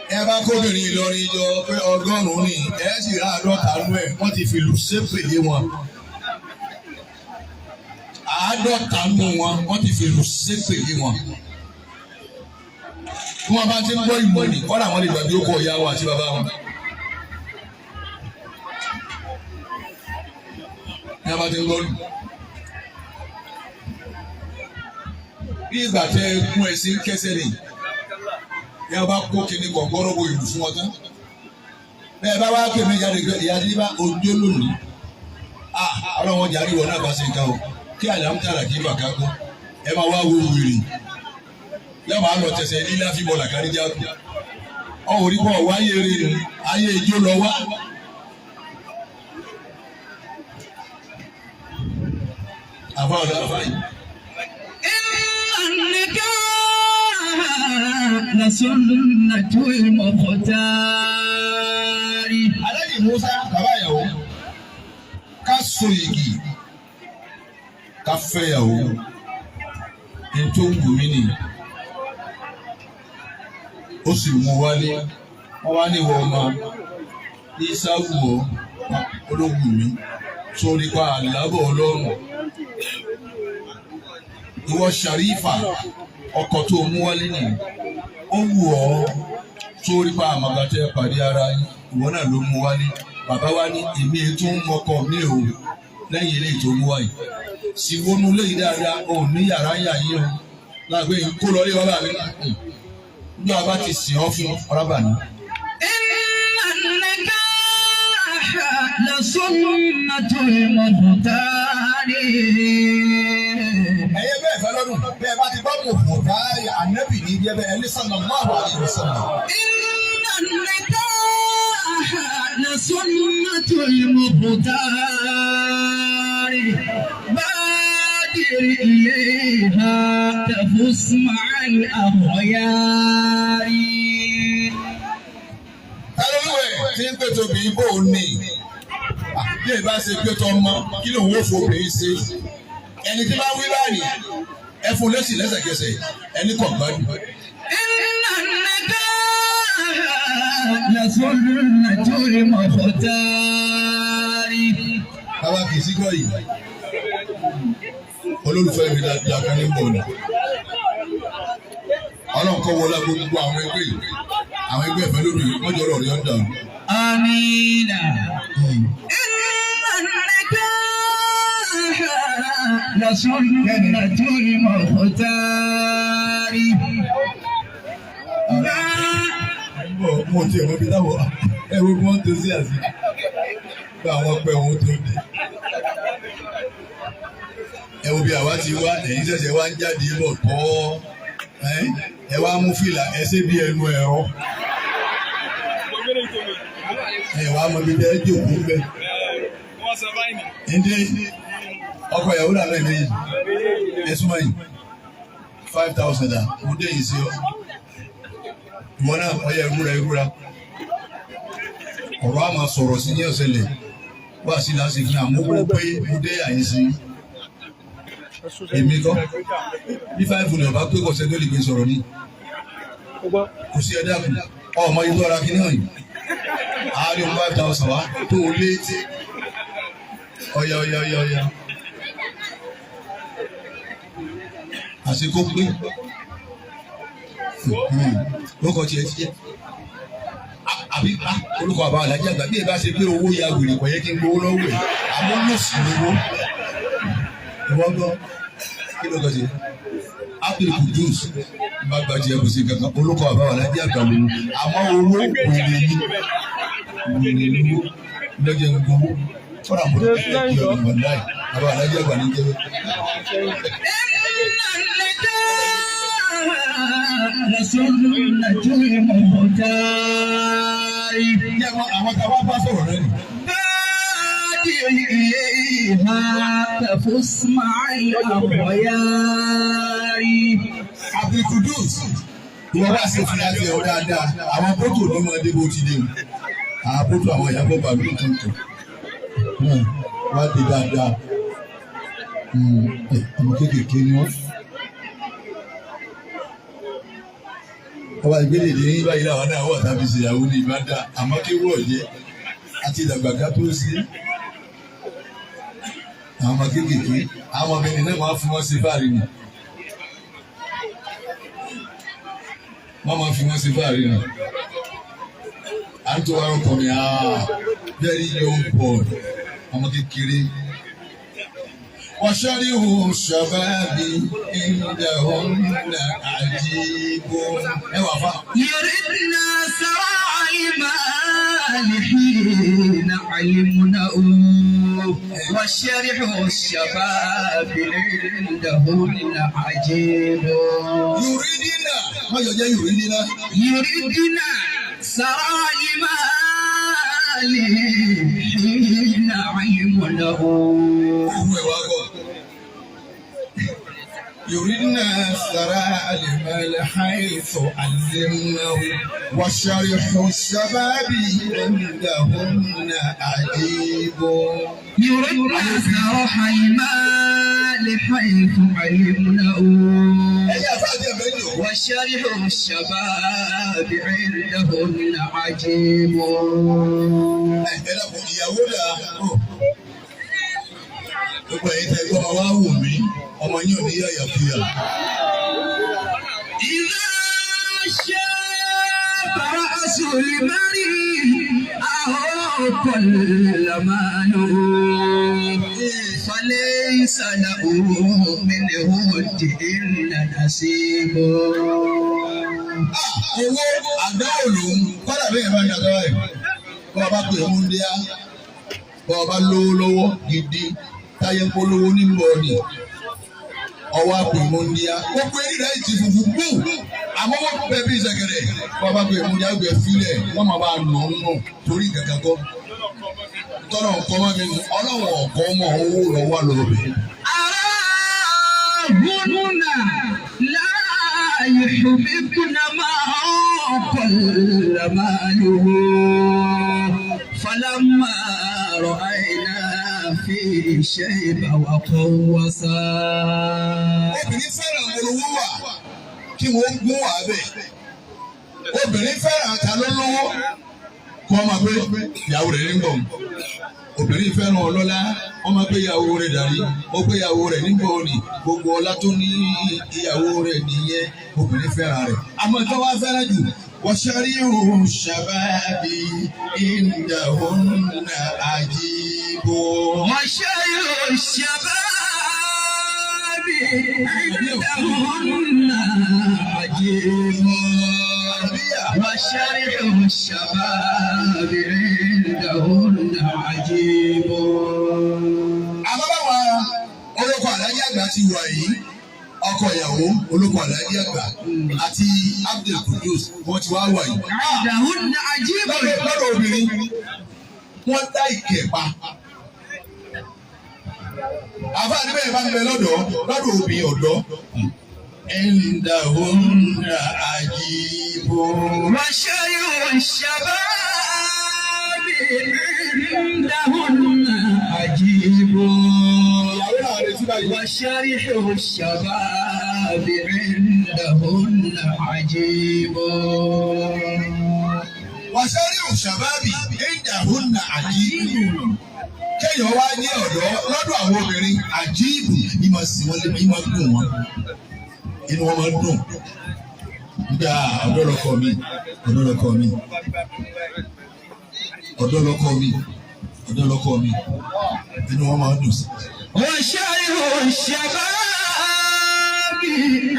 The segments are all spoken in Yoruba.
ẹ bá kóbìnrin Ìlọrin jọ pé 100 ni ẹ sì rà 50 nú ẹ̀ wọ́n ti fi lù sépèlé wọn. 50 nú wọn wọ́n ti fi lù sépèlé wọn. Tí wọ́n bá ti ń gbọ́ ìmọ̀ ni kọ́dà wọ́n lè gbàgbé ó kọ ìyá wọn àti bàbá wọn. Ní a bá ti ń gbọ́ lù. Bí ìgbà tẹ kún ẹ sí kẹsẹ̀ ni ní a bá kó kíní kọ̀ọ̀kọ́rọ́ wo ìlú fún wọn tán. Bẹ́ẹ̀ bá wá kéwìn jáde ìyá tí bá ojú lónìí. Ọlọ́run jàrí wọn náà bá ṣe nǹkan o kí àlàmútàlà kí bàkà kú ẹ máa wá wo wèrè. Yóò máa lọ tẹsẹ̀ lílá fi bọ̀ làkàrí jáde. Ọ̀hún rí bọ̀ wáyé rè ni ayé ijó lọ wá. Àbá ọ̀dọ́ àbá yìí. Lasunnatu Mukhtar. Aláàjì Musa bàbá ìyàwó ká so igi ká fẹ́ ìyàwó ní tó ń wù mí nìyí. Ó sì mú wálé wọ́n wá ní ìwọ ọmọ ní sáwù ọ́ ológun mi sórí pa àlábọ̀ ọlọ́run. Ìwọ Sharifa ọkọ tó mú wálé nìyí. Ó wù ọ́ sórí pa àmàgàtẹ́ pàdé ara yín ìwọ náà ló mú wálé. Bàbá wa ní èmi tó ń mọkọ mi ò lẹ́yìn eléyìí tó mú wáyé. Sì wọnú léyìí dáadáa ò ní yàrá yà yín o. Láàgbé kó lọ lé bàbá mi náà. Ní a bá ti sìn ọ́ fún ọ̀rábà ni. Lasunnatu Mukhtar. Ẹyẹ bẹ́ẹ̀ fẹ́ lọ́dún bẹ́ẹ̀ bá ti bá mọ̀ fún ọ̀tá ànábì ní ibi ẹbẹ̀ ẹni sallallahu alaihi wasallam. Lasunnatu Mukhtar. Badir ilayha tafus ma'al akhyar. Ẹlẹ́wẹ̀ tí ń pètò bí ibò ní. Bí ẹ bá ṣe pètò ọmọ kí ló ń wó fún obìnrin ṣe? Ẹni tí bá wí báyìí ẹ fún lẹ́sìn lẹ́sẹ̀kẹsẹ̀ ẹni kọ̀ gbádùn. Lasunnatu Mukhtar. Bàbá kì í sí gbọ́ yìí. Olólùfẹ́ mi dáadáa kan ní bọ̀ọ̀lù. Ọlọ́run kọ́ wọlé gbogbo àwọn ẹgbẹ́ yìí. Àwọn ẹgbẹ́ ìfẹ́ lóbi wọ́n jọ ọ̀rọ̀ rí ọ̀dà. Amina. Lasunnatu Mukhtar. Mo ti ẹ̀rọ bí táwọn ẹ̀rọ bí wọ́n tó sí àṣì. Bí àwọn ọpẹ òun tó dé. Ẹ wo bí àwa ti wá ẹ̀yin ṣẹ̀ṣẹ̀ wá ń jáde bọ̀ tọ́. Ẹ wá mú fìlà ẹ ṣe bí ẹnu ẹ̀rọ. Ẹ wá mọ ibi tẹ́ ẹ jókòó bẹ́ẹ̀. Ndé ọkọ ìyàwó náà lẹ́yìn méjì. Ẹ súnmọ́ yìí 5,000 dà mo dé yìí sí ọ. Ìwọ náà ọyẹ ìrúra. Ọ̀rọ̀ a máa sọ̀rọ̀ sí ní ọ̀sẹ̀ lẹ̀. Wá sí láti fi àmúgbó pé mo dé àyè sí. Èmi kọ́ bí 5 ní ọba pé kọ̀ọ̀sẹ̀ tó lè gbé sọ̀rọ̀ ní. Kò sí ẹ̀dá kù ọmọ yìí tó ara kí náà yìí. Àárín 5,000 wá tó o létí. Ọya. Àsìkò pé lókọ̀ tiẹ̀ ti jẹ́. Àbí orúkọ àbá alájà àgbà bí ẹ bá ṣe pé owó ya wèrè kò yẹ kí n gbowó lọ́wọ́ ẹ̀. Àmọ́ lọ́sì lówó. Ìwọ́n gbọ́ kí ló kọ́ sí? Apple Kudus bá gbajì ẹ̀ kò sí kankan orúkọ àbá alájà àgbà lówó. Àmọ́ owó wèrè ní lọ́jọ́ gbowó. Fọ́nà mo ní ẹ̀kí ọ̀gbọ̀n láì àbá alájà àgbà ní jẹ́wé. Lasunnatu Mukhtar. Àwọn tàwa bá sọ̀rọ̀ rẹ nì. Badir ilayha tafus ma'al akhyar. Apple Kudus ìwọ bá ṣe fi láti ọ̀ dáadáa àwọn bótò ní wọn dé bó ti dé o. Àwọn bótò àwọn ìyàbọ̀ bàbí tuntun. Wá dé dáadáa. Ọmọ kéékèèké ni wọ́n. ọba ìgbélé ní báyìí làwọn náà wọ̀ tàbí ìṣèyàwó ní ìbádà àmọ́ kí wọ́ọ̀ jẹ́ àti ìdàgbàgbà tó sí. Àwọn ọmọ kéékèèké àwọn ọmọbìnrin náà máa fi wọ́n ṣe fáàrí nù. Wọ́n máa fi wọ́n ṣe fáàrí nù. À ń tó wá ọkùnrin very young boy ọmọ kékeré. وشره الشباب عندهن عجيب. يردنا سراع المال حين علمناه وشرح الشباب عندهن عجيب. يريدنا ما يريدنا يردنا سراع المال حين علمناه. يريدنا ثراء المال حيث علمناه وشرح الشباب عندهن عجيب. يردنا ثراء المال حيث علمناه وشرح الشباب عندهن عجيب. Gbogbo ẹ̀yin tẹ́ gbọ́ wá wù mí, ọmọ yín ò ní yàyà fúyà. إذا شاب رأس المرء أهو كل ماله فليس له منه إلا نصيب. Owó àgbá òòlùn kọ́dà bí ìbá ń dàgbà ẹ̀. Bọ́ọ̀ bá pè mú ndíá, bọ́ọ̀ bá lówó lọ́wọ́ gidi. Táyé ń polówó ní bọ́ọ̀lì ọwọ́ àpò ìmọ̀ndíá gbogbo eré rẹ̀ ti funfun gbó àmọ́ wọ́n bẹ bí ìṣẹ̀kẹ̀rẹ̀ wọ́n bá gbé ìmọ̀ndíá gbé fílẹ̀ wọ́n máa bá nà ọ́n nù torí gàgà kọ́ tọ́nà ọ̀kọ́ mọ́ mi nù ọlọ́wọ́ ọ̀kọ́ mọ́ owó lọ́wọ́ lọ́bẹ̀. أراهن لا يحببن ما قل ماله فلما رأينا في شيب وقوسا. Obìnrin fẹ́ràn olówó wà kí wọ́n gún wà bẹ́ẹ̀. Obìnrin fẹ́ràn àtàlólówó kó ọmọ pé ìyàwó rẹ̀ ń bọ̀. Obìnrin fẹ́ràn ọlọ́lá ọmọ pé ìyàwó rẹ̀ dàrí ó pé ìyàwó rẹ̀ nígbà òní gbogbo ọlá tó ní ìyàwó rẹ̀ nìyẹn obìnrin fẹ́ràn rẹ̀. Àmọ́ ìtọ́ wa fẹ́ràn jù وشريع الشباب عندهن عجيب. وشريع الشباب عندهن عجيب. وشريع الشباب عندهن عجيب. Àmọ́ báwa olóko àdájẹ́ àgbà ti wà yìí. Ọkọ ìyàwó olóko àlàyé àgbà àti Abdul Kudus wọ́n ti wá wà yìí. عندهن عجيب. Lọ́dọ̀ obìnrin wọ́n dá ìkẹ́ pa. Àbá níbẹ̀ bá ń bẹ lọ́dọ̀ obìnrin ọ̀dọ́. عندهن عجيب. وشريع الشباب عندهن عجيب. وشريح الشباب عندهن عجيب. وشريح الشباب عندهن عجيب. Kéèyàn wá ní ọ̀dọ́ lọ́dọ̀ àwọn obìnrin àjíìbù ìmọ̀ sí wọn lé ìmọ̀ dùn wọn. Inú wọn máa dùn. Nígbà ọ̀dọ́ lọ́kọ mi, ọ̀dọ́ lọ́kọ mi, ọ̀dọ́ lọ́kọ mi, ọ̀dọ́ lọ́kọ mi. Inú wọn máa dùn sí. وشريح الشباب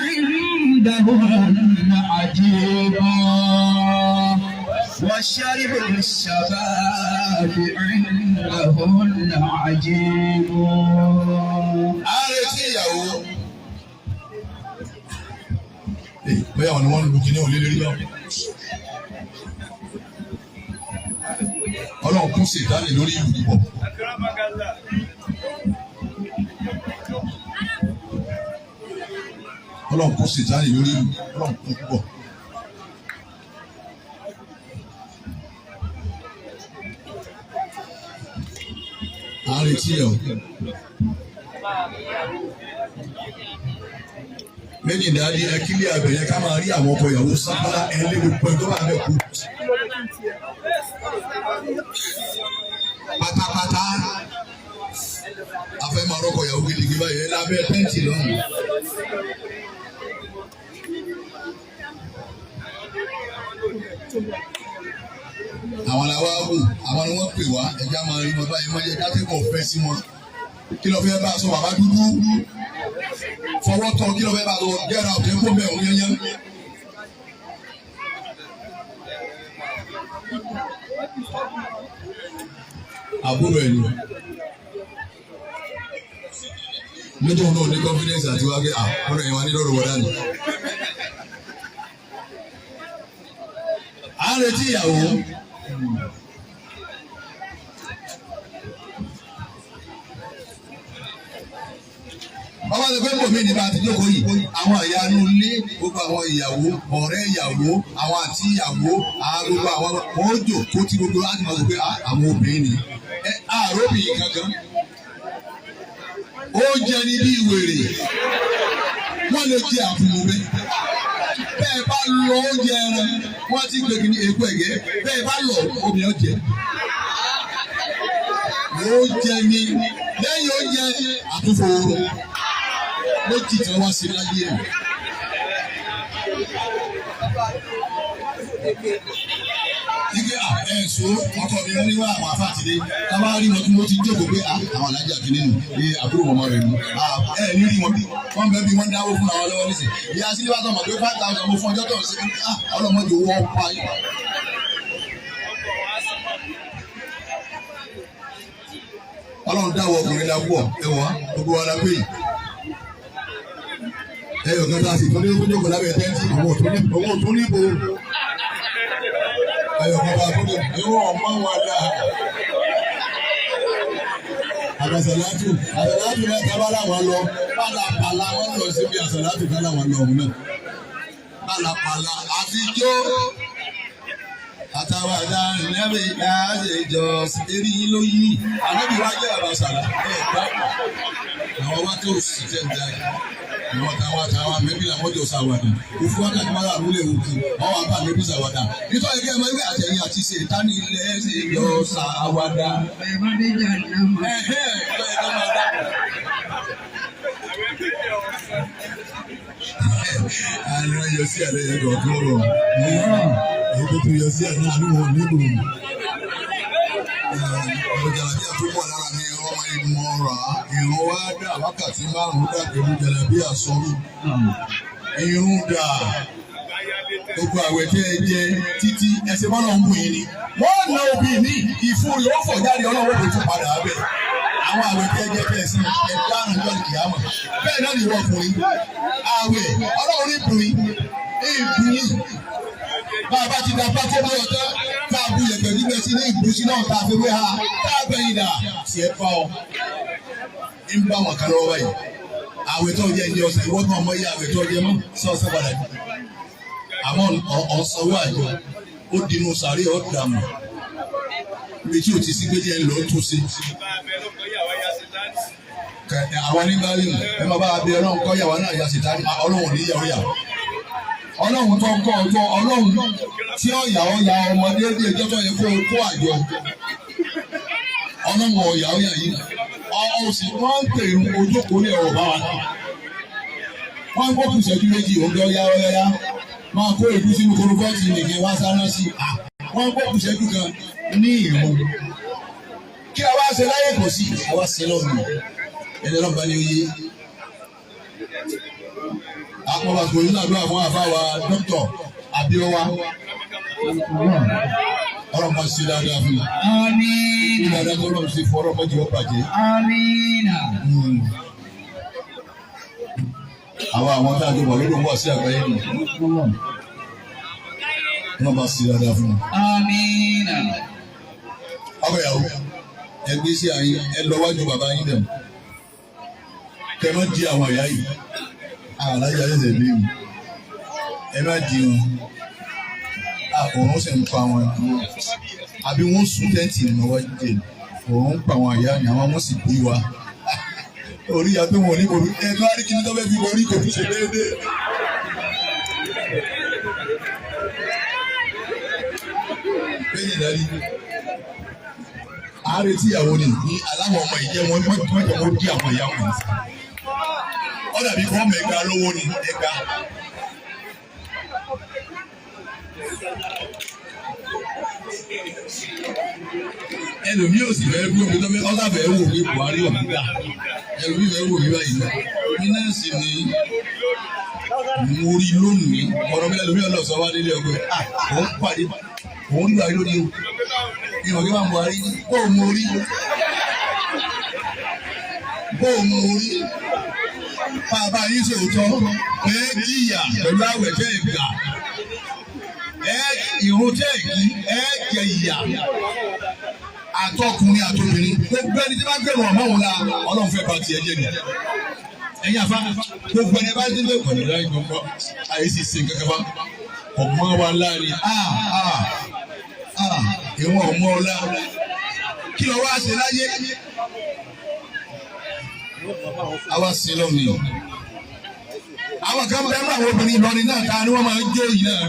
عندهن عجيب. وشريح الشباب عندهن عجيب. Ààrẹ tí ìyàwó. Bóyá wọn ni wọ́n ń lu kíní òlé lérí náà. Ọlọ́run kún sí ìdálẹ̀ lórí ìlú púpọ̀. Ọlọ́run kún sí ìdálẹ̀ lórí ìlú Ọlọ́run kún púpọ̀. Ààrẹ tí ìyàwó. méjì dáadé ẹkílẹ̀ àbẹ̀yẹ ká máa rí àwọn ọkọ ìyàwó sábà ẹlẹ́gbẹ̀ẹ́ gbogbo tó wà bẹ́ẹ̀ kú. pátápátá afẹ́ máa rọ́kọ̀ ìyàwó gidigidi báyìí lábẹ́ tẹ́ǹtì lọ́nà. àwọn làwa wò àwọn ni wọ́n pè wá ẹja máa rí wọn báyìí wọ́n yẹ kátẹ́kọ̀ọ́ fẹ́ sí wọn. kí ló fẹ́ bá a sọ bàbá dúdú fọwọ́ tọ́ kí ló fẹ́ bá a sọ gẹ́ra ọ̀tẹ̀ kó bẹ̀ òun yẹn yẹn. àbúrò ẹ̀ ni nítorí náà ní confidence àti wákẹ́ ọ̀rọ̀ yẹn wá ní lọ́rọ̀ wọ́dà ni. à ń retí ìyàwó. bàbá mi fẹ́ bò mí nípa àtijọ́ kò yìí àwọn ìyanu ilé gbogbo àwọn ìyàwó ọ̀rẹ́ ìyàwó àwọn àti ìyàwó gbogbo àwọn wọn jò kó tí gbogbo láti máa sọ pé àwọn obìnrin ni àròbìnrin kankan ó jẹ ní bí wèrè wọn lè jẹ àfùmù bẹ́ẹ̀ bá lọ oúnjẹ ẹran wọn ti gbègbè ní èkó ẹ̀gẹ́ bẹ́ẹ̀ bá lọ obìnrin ọjẹ oúnjẹ ni lẹ́yìn oúnjẹ àtúfòòrò méjì tí wọ́n ṣe láyé ẹ̀. Ike ẹ̀sọ́ ọkọ mi wọ́n ní wá àwọn afáàtìdé táwa rí wọn tí mo ti jókòó pé àwọn alájà kìíní nù ní àbúrò ọmọ rẹ̀ nù. Ní rí wọn bí wọ́n bẹ́ẹ̀ bí wọ́n dáwó fún àwọn lọ́wọ́ nísìn. Ìyá sílé wa sọ̀mọ̀ pé 5,000 mo fún ọjọ́ tó ń ṣe ọlọ́mọdé owó ọ̀pá yìí. Ọlọ́run dáwọ́ ọkùnrin la pọ̀ ẹ̀wọ̀n gbogbo wa la pé yìí. Ẹyọ kan tá a sì tún ní kójókòó lábẹ́ tẹ́ǹtì owó tó ní bo. Ẹyọ kan bá tó ní ìwọ̀n ọmọ wa dà. Àbàṣàlátù náà tábà láwọn lọ pálapàla wọn lọ síbi àṣàlátù ká láwọn lọ òun náà. Pálapàla àfijó. Àtàwàdà ìnáwó ìdájọ́ eré yín ló yí. Ànábì wá jẹ́ àbàṣàlá gbọ́. Àwọn wá tó sì jẹ́ ń darí. Ìwọ̀n táwọn mẹ́bí làwọn jọ ṣàwàdà. Òfin wákàtí máa rà múlẹ̀ òkú. Wọ́n wá bá mẹ́bí ṣàwàdà. Nítorí kí ẹ máa ń gbé àtẹ̀yìn àti ṣètánì ilẹ̀ ṣe jọ ṣàwàdà. Àná yọ sí àlẹ́ yẹn kọ̀ọ̀kan rọ̀. Èyí tó yọ sí àná àníwò nílùú. Ọjà àti àtúbọ̀ lára ni ẹ̀rọ máa ń mọ ọ̀rọ̀ á. Ìrún wá dà wákàtí márùn-ún dà pẹ̀lú jẹ̀lẹ̀bí àsọ̀rù. Irun dà. Gbogbo àwẹ̀ tí ẹ jẹ títí ẹsẹ̀ bọ́lá ń bù yín ni. Wọ́n na òbí mi ìfún yóò fọ̀ jáde ọlọ́wọ́ kò tún padà bẹ̀. Àwọn àwẹ̀ tí ẹ jẹ bẹ́ẹ̀ sí ẹ̀dá àrùnjọ́ ìkìyàmọ̀. Bẹ́ẹ̀ náà ni ìwọ ọkùnrin. Àwẹ̀ ọlọ́run ìbùnrin ìbùnrin. Bàbá ti dá pátó bí ọjọ́ tá a bu yẹ̀pẹ̀ níbẹ̀ sí ní ìbùsí náà tá a fi wé ha tá a bẹ̀yìn dà sí ẹ fa ọ. Ń bá wọn kan lọ́wọ́ báyìí. Àwẹ̀ tó jẹ́ ní ọ̀sẹ̀ ìwọ́n náà mọ iye àwẹ̀ tó jẹ mọ́ sọ́ọ̀sẹ̀ padà jù. Àwọn ọ̀sánwó àjọ ó dinú sàárè ọ̀dàmù. Ibi tí o ti sí gbéjẹ ń lọ tún sí. Àwọn nígbà rí ẹ máa bá a bí ọlọ́run kọ́ yàwá náà yà sí tání ọlọ́run ní yàwó yà. Ọlọ́run tó ń kọ́ ọjọ́ ọlọ́run tí ó yà ọ́ ya ọmọdé bí ẹjọ́ tó yẹ kó àjọ. Ọlọ́run ọ̀yà ọ̀yà yìí. Ọ̀sìn wọ́n ń pè ojókòó ní ọ̀rọ̀ bá wa. Wọ́n ń gbọ́ kùsẹ̀jú méjì òǹdó yá. Máa kó èdú sínú korofọ́ọ̀tì nìkan wá sáná sí. Wọ́n ń gbọ́ kùsẹ̀jú kan ní ìrún. Kí a wá ṣe láyé kò sí àwa ṣe lọ́nà. Ẹni ọlọ́run bá ní oyé. Àpọ̀lọpọ̀ yìí náà ló àwọn àfáwà dókítọ̀ Abíọ́wá. Ọlọ́run máa ṣe dáadáa fún mi. Àmín. Ní dáadáa tó lọ́run ṣe fún ọlọ́run mọ́jú ó bàjẹ́. Àmín. Àwọn tá a jọ wà lórí wà sí àgbáyé nù. Wọ́n máa ṣe dáadáa fún mi. Àmín. Ọkọ ìyàwó ẹgbẹ́ sí àyín ẹ lọ wájú bàbá yín dẹ̀. Kẹ má di àwọn ìyá yìí. Àlájá ẹsẹ̀ lé mi. Ẹ má di wọn. Òun sì ń pa wọn. Àbí wọ́n sún tẹ́ǹtì ìnáwó jẹ. Òun ń pa àwọn ìyá ni àwọn ọmọ sì bí wa. orí ya tó wọn ní borí ẹ̀tọ́ àríkìní tó fẹ́ fi borí kò fi ṣe déédéé. bẹ́ẹ̀ni ìdarí àárẹ̀ tí ìyàwó ni ní aláwọ̀ ọmọ ìjẹ́ wọn mọ́jọ wọn dí àwọn ìyá wọn. ó dàbí kí wọ́n mọ ẹgbàá lọ́wọ́ ni ẹgbàá. ẹlòmíì ò sì fẹ́ bí omi tó fẹ́ ọ́sà fẹ́ wò mí Buhari ọ̀gbìnà ẹlòmíì fẹ́ wò mí báyìí mí náà sì ní mo rí lónìí ọ̀rọ̀ mi ẹlòmíì ọ̀nà ọ̀sán wá nílé ọgbẹ́ òun pàdé òun nígbà yìí lónìí o ìwọ̀n kí wọ́n Buhari bó o mo rí bàbá yín sòótọ́ ẹ jìyà pẹ̀lú àwẹ̀ tẹ́ ẹ gbà ìrún tẹ́ ẹ kí ẹ jẹ ìyà àtọkùnrin àtobìnrin gbogbo ẹni tí wọ́n gbẹ̀rù ọmọ òun la Ọlọ́run fẹ́ bá tiẹ̀ jẹ́ ni ẹ̀yin àfa gbogbo ẹni bá dé lé pẹ̀lú láì gbọ́ngbọ́n àyè sì ṣe kankan bá ọmọ wa láàrin ìwọ̀n ọmọ ọlá kí lọ wá ṣe láyé àwa sí lónìí àwọn kan bẹ́ẹ̀ mú àwọn obìnrin Ìlọrin náà ta ni wọ́n máa ń jó yìí náà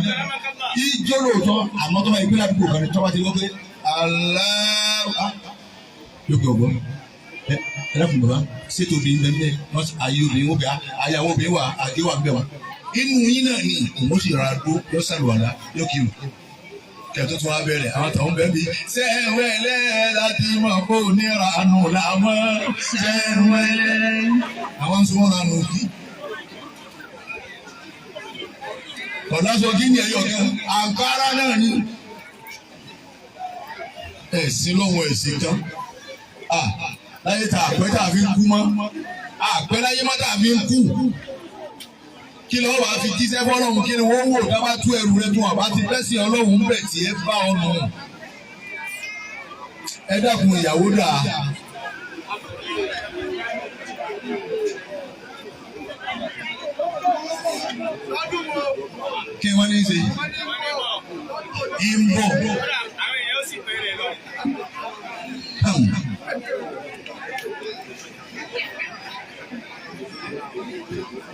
ijó lóòótọ́ àmọ́ tó bá ìpínlẹ̀ àdúgbò kan ní tọ́ba ti wọ́n pé aláwọ̀ yóò gbé ọgbọ́n ẹ lẹ́kùn bàbá ṣètò obìnrin bẹ́ẹ̀ wọ́n ayé obìnrin wọ́n bẹ̀ ayé àwọn obìnrin wà àgé wà bẹ̀ wá inú yín náà ni òun sì rà dó yóò sàlùwàlá yóò kírun kẹ̀tọ́ tún wá bẹ̀rẹ̀ àwọn tàwọn bẹ́ẹ̀ bí sẹ́wẹ́lẹ́ láti mọ̀ kó nira nù làwọn sẹ́wẹ́lẹ́ àwọn sọ wọn nù kí. Ọ̀dọ́sọ kí ni ẹ̀yọ̀ kan àǹkárá náà ni ẹ̀sìn lọ́wọ́ ẹ̀sìn kan láyé tá àpẹ́ tá a fi ń kú mọ́ àpẹ́ láyé má tá a fi ń kú kí lọ́wọ́ bá fi jíṣẹ́ fọ́lọ́hún kí ni wọ́n wò dábàá tú ẹrù rẹ tún àbá ti fẹ́ sí Ọlọ́hun bẹ̀ tí ẹ bá ọ nù ẹ dákun ìyàwó dà kí wọ́n ní í ṣe ń bọ̀.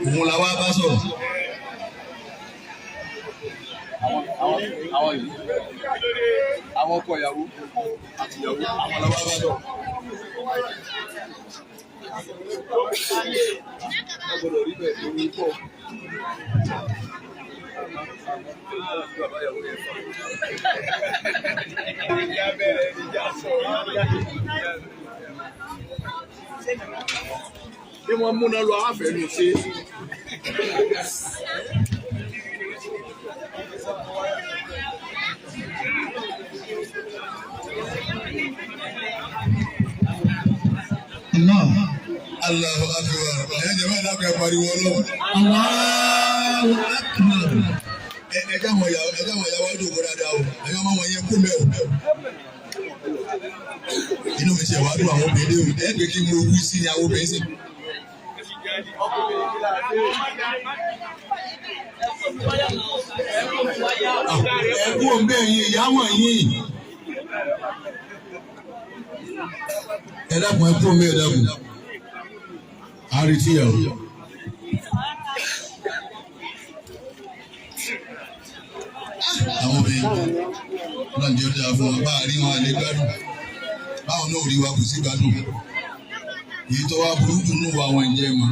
Òun la wá bá sọ̀rọ̀. Àwọn ọkọ ìyàwó àti ìyàwó àwọn la wá bá sọ̀rọ̀. Ẹ gbọ́dọ̀ rí bẹ́ẹ̀ tó ń pọ̀. Bí wọ́n múná lọ àfẹ́nu ṣe. Allahu akbar. Ẹ̀jẹ̀ bá dábẹ́ pariwo Ọlọ́run. Allahu akbar. Ẹja mọ̀ ìyàwó ọdún ògbó dáadáa o. Ẹ̀yọ́ máa wọ̀nyẹn kú mẹ́ o. Inú mi ṣe wá dùn àwọn obìnrin o. Ẹ pé kí n mo wú sí ni àwọn obìnrin sì. Ẹ̀kú òǹbẹ̀ yìí ìyá wọ̀nyí. Ẹ dákun ẹ̀kú òǹbẹ̀ ẹ dákun. Àrètí ẹ̀ o. Àwọn obìnrin náà jẹ́ ọjà fún wa bá àrí wọn lè gbádùn. Báwọn náà rí wa kò sí gbádùn. Èyí tó wá burú jù nù wá àwọn ìjẹ́ wọn.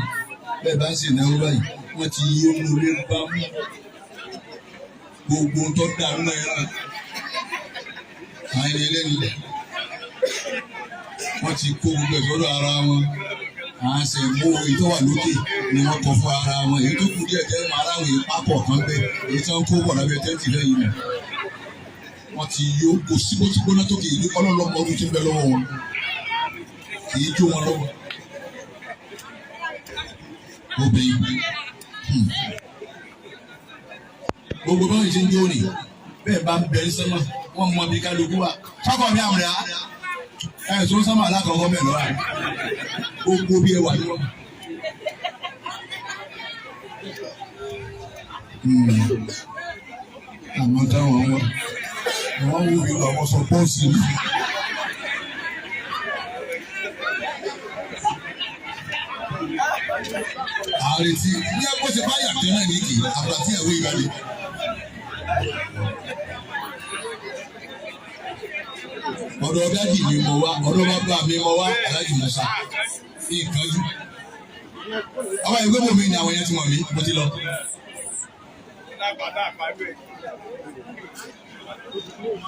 Bẹ́ẹ̀ bá ń ṣe ìnáwó báyìí, wọ́n ti yí omi orí bá mú. Gbogbo tó dàrú náà yára. Àwọn ẹni ẹlẹ́ni. Wọ́n ti kó gbogbo ẹ̀fọ́dọ̀ ara wọn. Àwọn ṣe mú èyí tó wà lókè ni wọ́n kọ fún ara wọn. Èyí tó kù díẹ̀ tẹ́ máa ráwọ̀ èyí pápọ̀ kan bẹ́ẹ̀. Èyí tí wọ́n kó pọ̀ lábẹ́ tẹ́ǹtì lẹ́yìn rẹ̀. Wọ́n ti yó kò sí bó ti gbóná tó kì í ọlọ́lọ́mọ ọdún tó ń bẹ lọ́wọ́ wọn. Kì í jó wọn lọ́wọ́. Obìnrin. Gbogbo báwọn ṣe ń jó ni bẹ́ẹ̀ bá ń bẹ̀rẹ̀ sọ́mà wọ́n mọ bí kálukú wa. Sọ́kọ̀ mi àmì rà ẹ̀ tó sọ́mà alákọ̀ọ́kọ́ bẹ́ẹ̀ lọ́wọ́ rẹ̀. Gbogbo bí ẹ wà ní wọn. Àwọn táwọn wọn wo bí àwọn sọ pọ́ọ̀sì mi. àrètí ní ẹ̀kọ́ ti bá yàtọ̀ náà ní kì í àbàtì ẹ̀wé ìgbàlè. ọ̀dọ̀ dájì mi mọ̀ wá ọ̀dọ̀ bàbá mi mọ̀ wá aláàjì Musa ní ìkanjú. àwọn ìwé mọ̀ mi ni àwọn yẹn ti mọ̀ mí mo ti lọ.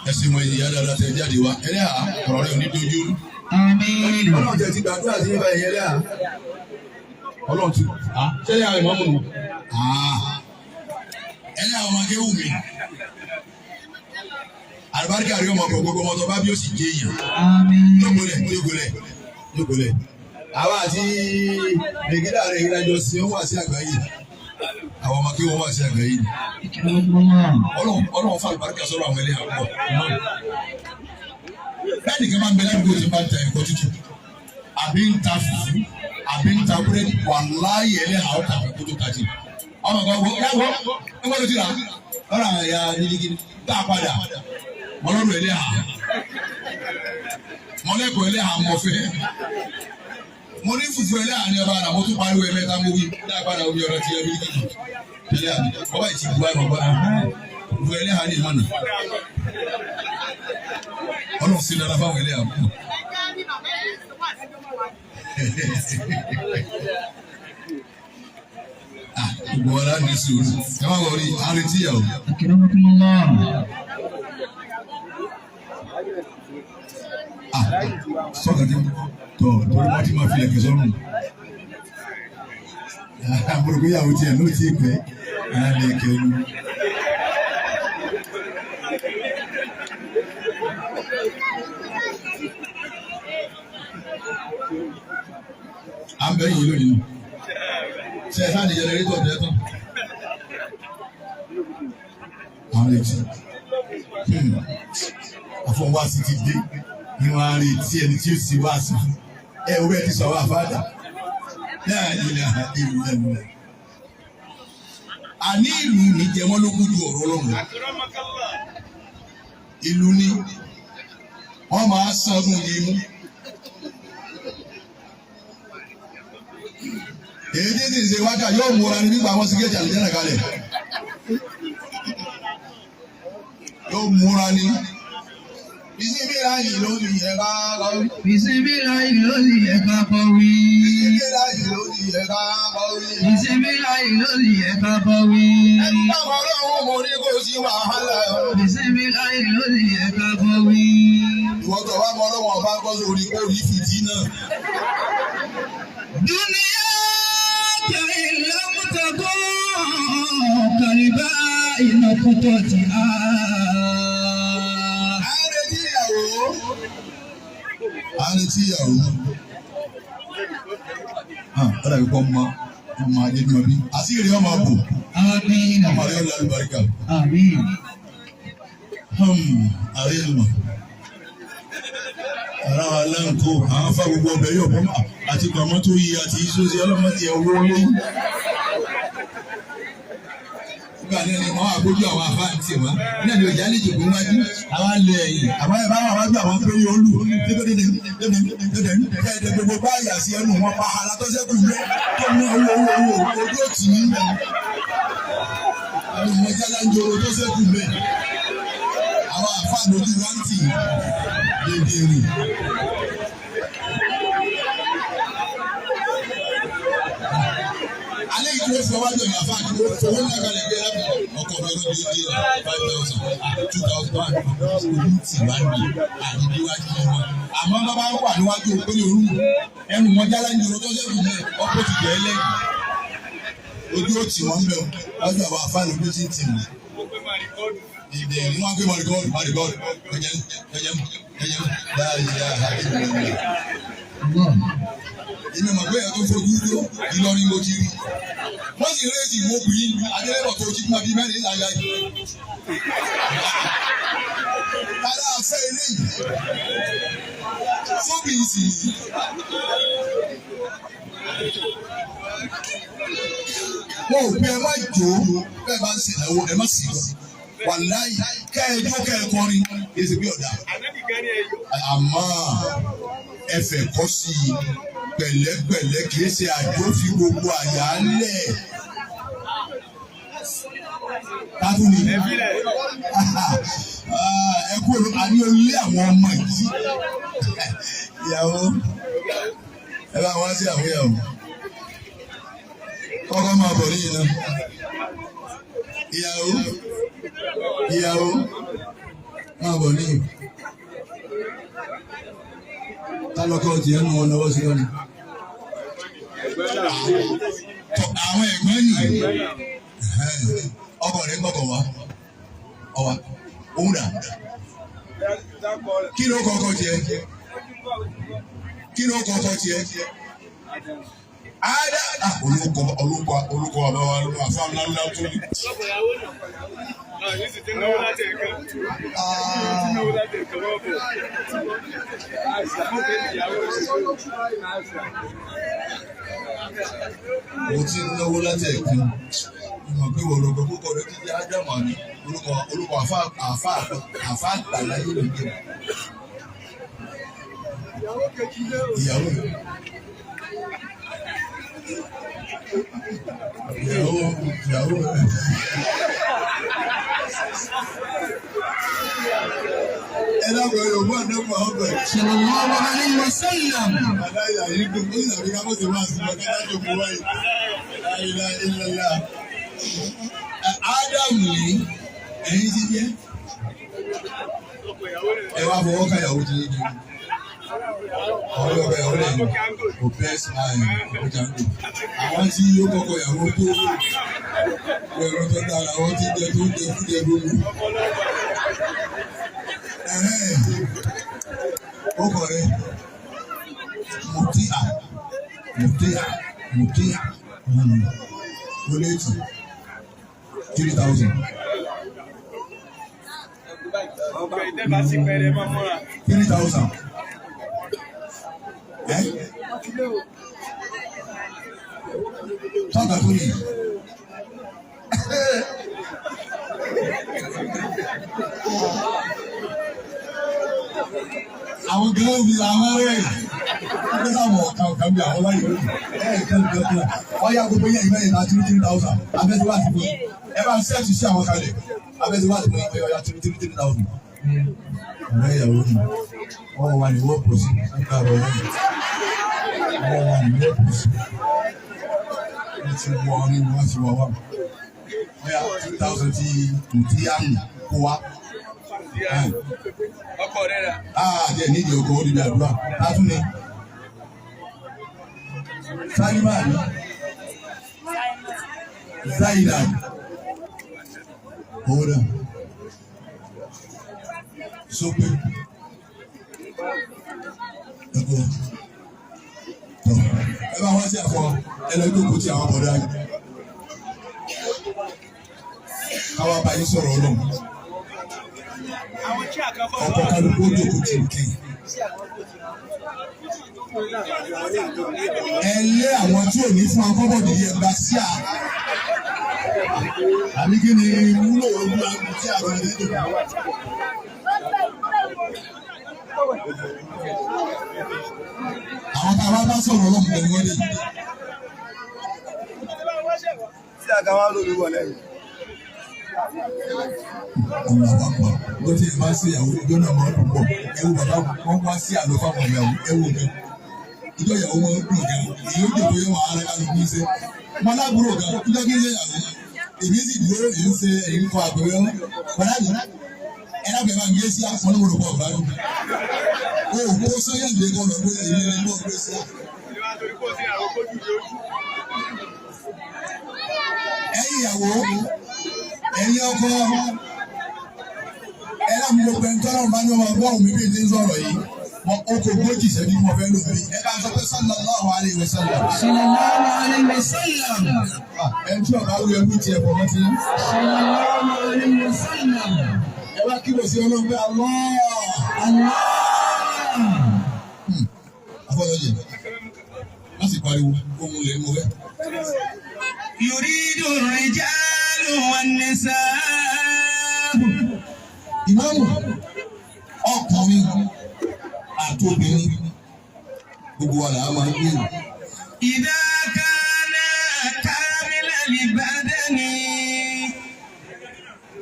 ẹsìn mọ ìyá dáadáa tẹ jáde wá ẹlẹ́yà ọ̀rọ̀ rẹ̀ ò ní dojú. Àmín. ọlọ́run tẹ ti gbàdúrà sí ibà yẹn ẹlẹ́yà. ọlọ́run ti ṣẹlẹ̀ àwọn ìmọ̀mù nù. ẹlẹ́yà ọmọ akéwù mi. àlùbáríkà rí ọmọ gbogbo ọmọ tó bá bí ó sì jẹ èèyàn. Àmín. Jókòólẹ̀. àwa àti règídà rẹ̀ ìrìnàjò sí wọn wà sí àgbáyé. àwọn ọmọ akéwù wọn wà sí àgbáyé. Ọlọ́run fún àlùbáríkà sọ̀rọ̀ àwọn ẹlẹ́yà pọ̀. bẹ́ẹ̀ nìkan máa ń bẹ ládùúgbò tí máa ń ta ẹ̀kọ́ tútù àbí ń ta fùfú àbí ń ta búrẹ́dì wà láàyè ẹlẹ́yà ọ̀tà kó tó tají. ọmọ kan wọ ẹgbẹ́ tó ti rà ọ̀rọ̀ àwọn ẹ̀yà gidigidi tá a padà mọ́lọ́dún ẹlẹ́yà mọ́lẹ́kọ̀ọ́ ẹlẹ́yà mọ́fẹ́ mo ní fùfú ẹlẹ́yà ní ọba àná mo tún pariwo ẹ̀mẹ́ta mo wí tá a padà omi ọ̀rọ̀ ti ẹbí gidigidi ẹlẹ́yà ọba ìtì bu àìmọ̀ bọ́dà fùfú ẹlẹ́yà ní ìmọ̀nà ọlọ́run sí dára fáwọn ẹlẹ́yà pọ̀. gbogbo ọ̀la ní sùúrù ẹ má wọrí àrètí yà o. Akramakumullah. sọ́kàtí tọ̀ torí wọ́n ti máa fi ẹ̀kẹ́ sọ́run. àbúrò gbéyàwó tiẹ̀ ló ti pẹ́ láàrin ẹ̀kẹ́ nu. à ń bẹ́ yìí lónìí nù. ṣe é sáà ní jẹnẹrétọ̀ tẹ́ tán. àwọn ètí àfọwọ́sí ti dé ni wọ́n á retí ẹni tí ó sì wá sí fún ẹ owó ẹ ti sọ wá fáadà náà ilẹ̀ ìlú lẹ́nu rẹ̀. àní ìlú ní jẹmọ́ ló kú ju ọ̀rọ̀ ọlọ́run lọ. ìlú ní wọ́n máa sangun yìí mú. èyí tí ti ṣe wákà yóò múra ní nípa àwọn sígẹ́tì àlùjẹ́nà kalẹ̀. yóò múra ní. Bisimilayi ló ní ẹ̀ka kọ̀wé. Bisimilayi ló ní ẹ̀ka kọ̀wé. Bisimilayi ló ní ẹ̀ka kọ̀wé. Bisimilayi ló ní ẹ̀ka kọ̀wé. Ẹni táwọn ọlọ́run mo ní kó sí wàhálà. Bisimilayi ló ní ẹ̀ka kọ̀wé. Ìwọ tó wá mọ ọlọ́wọ́n bá gbọ́ sórí kó rí fìdí náà. Dúníyà jẹ́ ìlàmùtàkọ́ kàlíbà ìnàkútọ̀ ti á. Àrètí ìyàwó. Ọ̀dà ìkọ́ ọmọ Adédùnmọ̀bí. Àṣírí ọmọ àbò. Àmín. Ọmọ rẹ̀ ọ̀la àlùbáríkà. Àmín. Àrẹ ìlmọ̀. Ara wa láǹkó. Àwọn afá gbogbo ọbẹ̀ yóò pọ́n àti pàmò tó yí àti ìṣòṣì ọlọ́mọdé ẹ̀wọ́ lóyún. Nígbà náà ni wọ́n àgbójú àwọn afá àti wọn. Náà ni òjá lè jòkó wájú. Àwọn alẹ́ ẹ̀yìn. Àwọn ẹ̀ bá wà wájú àwọn pé yóò lù. Gbogbo báyà sí ẹnu wọn pa alátọ́sẹ́kù rẹ̀ tó ní owó ojú òtí ní ìgbà. Àwọn ọmọ jálá ń joro tó sẹ́kù rẹ̀. Àwọn àfáà lójú wá ń tì dédé rè. Alẹ́ yìí tó fi ọwájú ọ̀nà àfáà tó fowó lágbàlẹ̀ gbé lábẹ́ ọkọ̀ mi ló dé 5,000 2,000 ojú tì wá ní àdídíwájú wọn. Àmọ́ bàbá wà níwájú òpínlẹ̀ òru ẹnu wọn jálá ń jòrò tó ṣẹ́gun mẹ́ ọkọ̀ ti bẹ̀ẹ́ lẹ́yìn. Ojú ó tì wọ́n bẹ̀ wájú àwọn àfáà ló ti tì wọ́n. Ìdè ní wọ́n gbé mọ̀rìgọ́ọ̀dù ẹ̀yẹ dáadáa. Èmi mọ̀ pé ẹ̀ tó fojú dó Ìlọrin mo ti rí. Wọ́n sì rédí ìwé obìnrin Adélébọ̀ tó jí fún abí mẹ́rin láyà yìí. Tàdá àfẹ́ eléyìí. Fóbìnrin sì ni. Wọ́n ò pé ẹ má jò ó bẹ́ẹ̀ bá ń ṣèlú ẹ má sì lọ. Wàláyì kẹ́ ẹ jó kẹ́ ẹ kọrin èsì bí ọ̀dà. Àmọ́ ẹfẹ̀ kọ́ sí i. pẹ̀lẹ́pẹ̀lẹ́ kìí ṣe àjò fi gbogbo àyà lẹ̀. Tátúni ẹ kú àní orílẹ̀ àwọn ọmọ yìí. Ìyàwó ẹ bá wá sí àwọn ìyàwó. Kọ́kọ́ máa bọ̀ níyìn náà. Ìyàwó máa bọ̀ níyìn. Tálọ́kọ́ ti ẹnu wọn lọ́wọ́ sí wọn ni. Àwọn ẹ̀gbọ́n yìí ọkọ rẹ̀ gbọ́kọ̀ wá ọwá òun dà. Kí ló kọ́kọ́ tiẹ̀? Ada olùkọ́ àbáwá àfáàmúlá tó ní. Mo ti ń náwó láti ẹ̀kan. Mo pé wọ́n lọ́gbọ́n púpọ̀ ló ti di ádámà ní olùkọ́ àfá àgbàlá yìí ló jẹ́. Ìyàwó ẹlẹ́gbẹ̀ẹ́ Yorùbá nípa ọgbẹ̀. Sallallahu alaihi wasallam. Aláya yìí dùn ó ìlànà ká mọ̀ sí máa sí ọ̀gá láti òkú wáyé. Àìlà ìlàlá. Ádámù ní ẹ̀yìn ti jẹ́. Ẹ wá fọwọ́ ká ìyàwó ti yé jù. Ọ̀rẹ́ ọ̀gá ìyàwó lẹ́yìn kò bẹ́ẹ̀ sí láàyè ọjà ń lò. Àwọn tí ó kọ́kọ́ ìyàwó tó ẹ̀rọ tó dára àwọn tí jẹ tó jẹ fún jẹ lóru. Ó kọ̀ rẹ̀ mùtíà wọléètì 3,000. 3,000. Tọ́ka tó yìí. Àwọn gẹ́gẹ́ bí àwọn ẹ̀rẹ́ ẹgbẹ́ sáwọn ọ̀kan bí àwọn láyé ẹ̀ẹ́dẹ́gbẹ̀ẹ́ wọ́n yá gbogbo yẹn ìgbẹ́ yẹn náà 3,000 abẹ́síwá ti fún ẹ bá ń ṣẹ́ẹ̀tì sí àwọn kalẹ̀ abẹ́síwá ti fún ìgbẹ́ ọ̀yà 3,000. Ọ̀rẹ́ ìyàwó ni wọ́n wà ní wọ́pọ̀ sí nípa ọ̀rọ̀ yìí. Wọ́n wà ní wọ́pọ̀ sí. Wọ́n ti wọ ní wọ́n ti wọ wá. Bóyá 2,000 ti kùtì àmì kó wá. Ọkọ rẹ̀ rà. Jẹ́ nídìí ọkọ̀ orí àdúrà. Tátún ni. Sálímà ni. Záìdà. Owó náà. Sópé. Ẹ̀kọ́. Ẹ bá wá sí àfọ ẹlẹ́gbẹ̀kọ̀ tí àwọn ọ̀dọ́ ayé. Káwá bá yín sọ̀rọ̀ ọlọ́run. Ọkọ̀ kálukú ó jókòó tì ń kí. Ẹ lé àwọn tí ò ní fún akọ́bọ̀ nìyí ẹgbà sí à. Àbí kí ni wúlò ogun àgbò tí àwọn ẹ̀dẹ́ tó. Àwọn tá a bá bá sọ̀rọ̀ ọlọ́run pẹ̀lú wọlé. Tí àga wa lórí wọlé. Àwọn àpapọ̀ ló ti máa ń ṣe ìyàwó ìjọ náà máa ń dùn pọ̀. Ẹ̀wù bàbá wọn wá sí àlọ́ fáwọn ìyàwó ẹ̀wù gan. Ìjọ ìyàwó wọn dùn gan. Èyí ó dèbò yẹn wà á rẹ̀ kálukú ń ṣe. Wọ́n lábúrò gan. Ìjọ kí ń ṣe ìyàwó. Èmi sì dúró èyí ń ṣe èyí ń kọ àpẹẹrẹ wọn. Bàdá mi ẹ lábẹ́ máa ń gbé sí àpọ̀lọ́ òrùkọ ọ̀gbádùn. O kó sọ́yà ìgbé kan lọ pé èmi ni mo gbé sí à. Ẹ̀yin ìyàwó, ẹ̀yin ọkọ, ẹ láti gbogbo ẹni tọ́lá ọba ní ọmọ ọgbọ́n òun bíbí ní sọ̀rọ̀ yìí. Oko gbòógì sẹ́ni mo fẹ́ lóbi. Ẹ bá sọ pé sallallahu alaihi wasallam. Sallallahu alaihi wasallam. Ẹni tí ọba wúlò ẹkú tiẹ̀ pọ̀ mọ́ ti. Sallallahu alaihi wasallam. Ẹ wá kí lọ sí ọlọ́run pé Allah. Afọlọ́yè, má sì pariwo, ohun lè mú fẹ́. Yuridu ar-rijalu wan-nisaa. Ìmáàmù ọkùnrin àti obìnrin gbogbo wa là á máa gbèrò. إذا كان كامل البدن.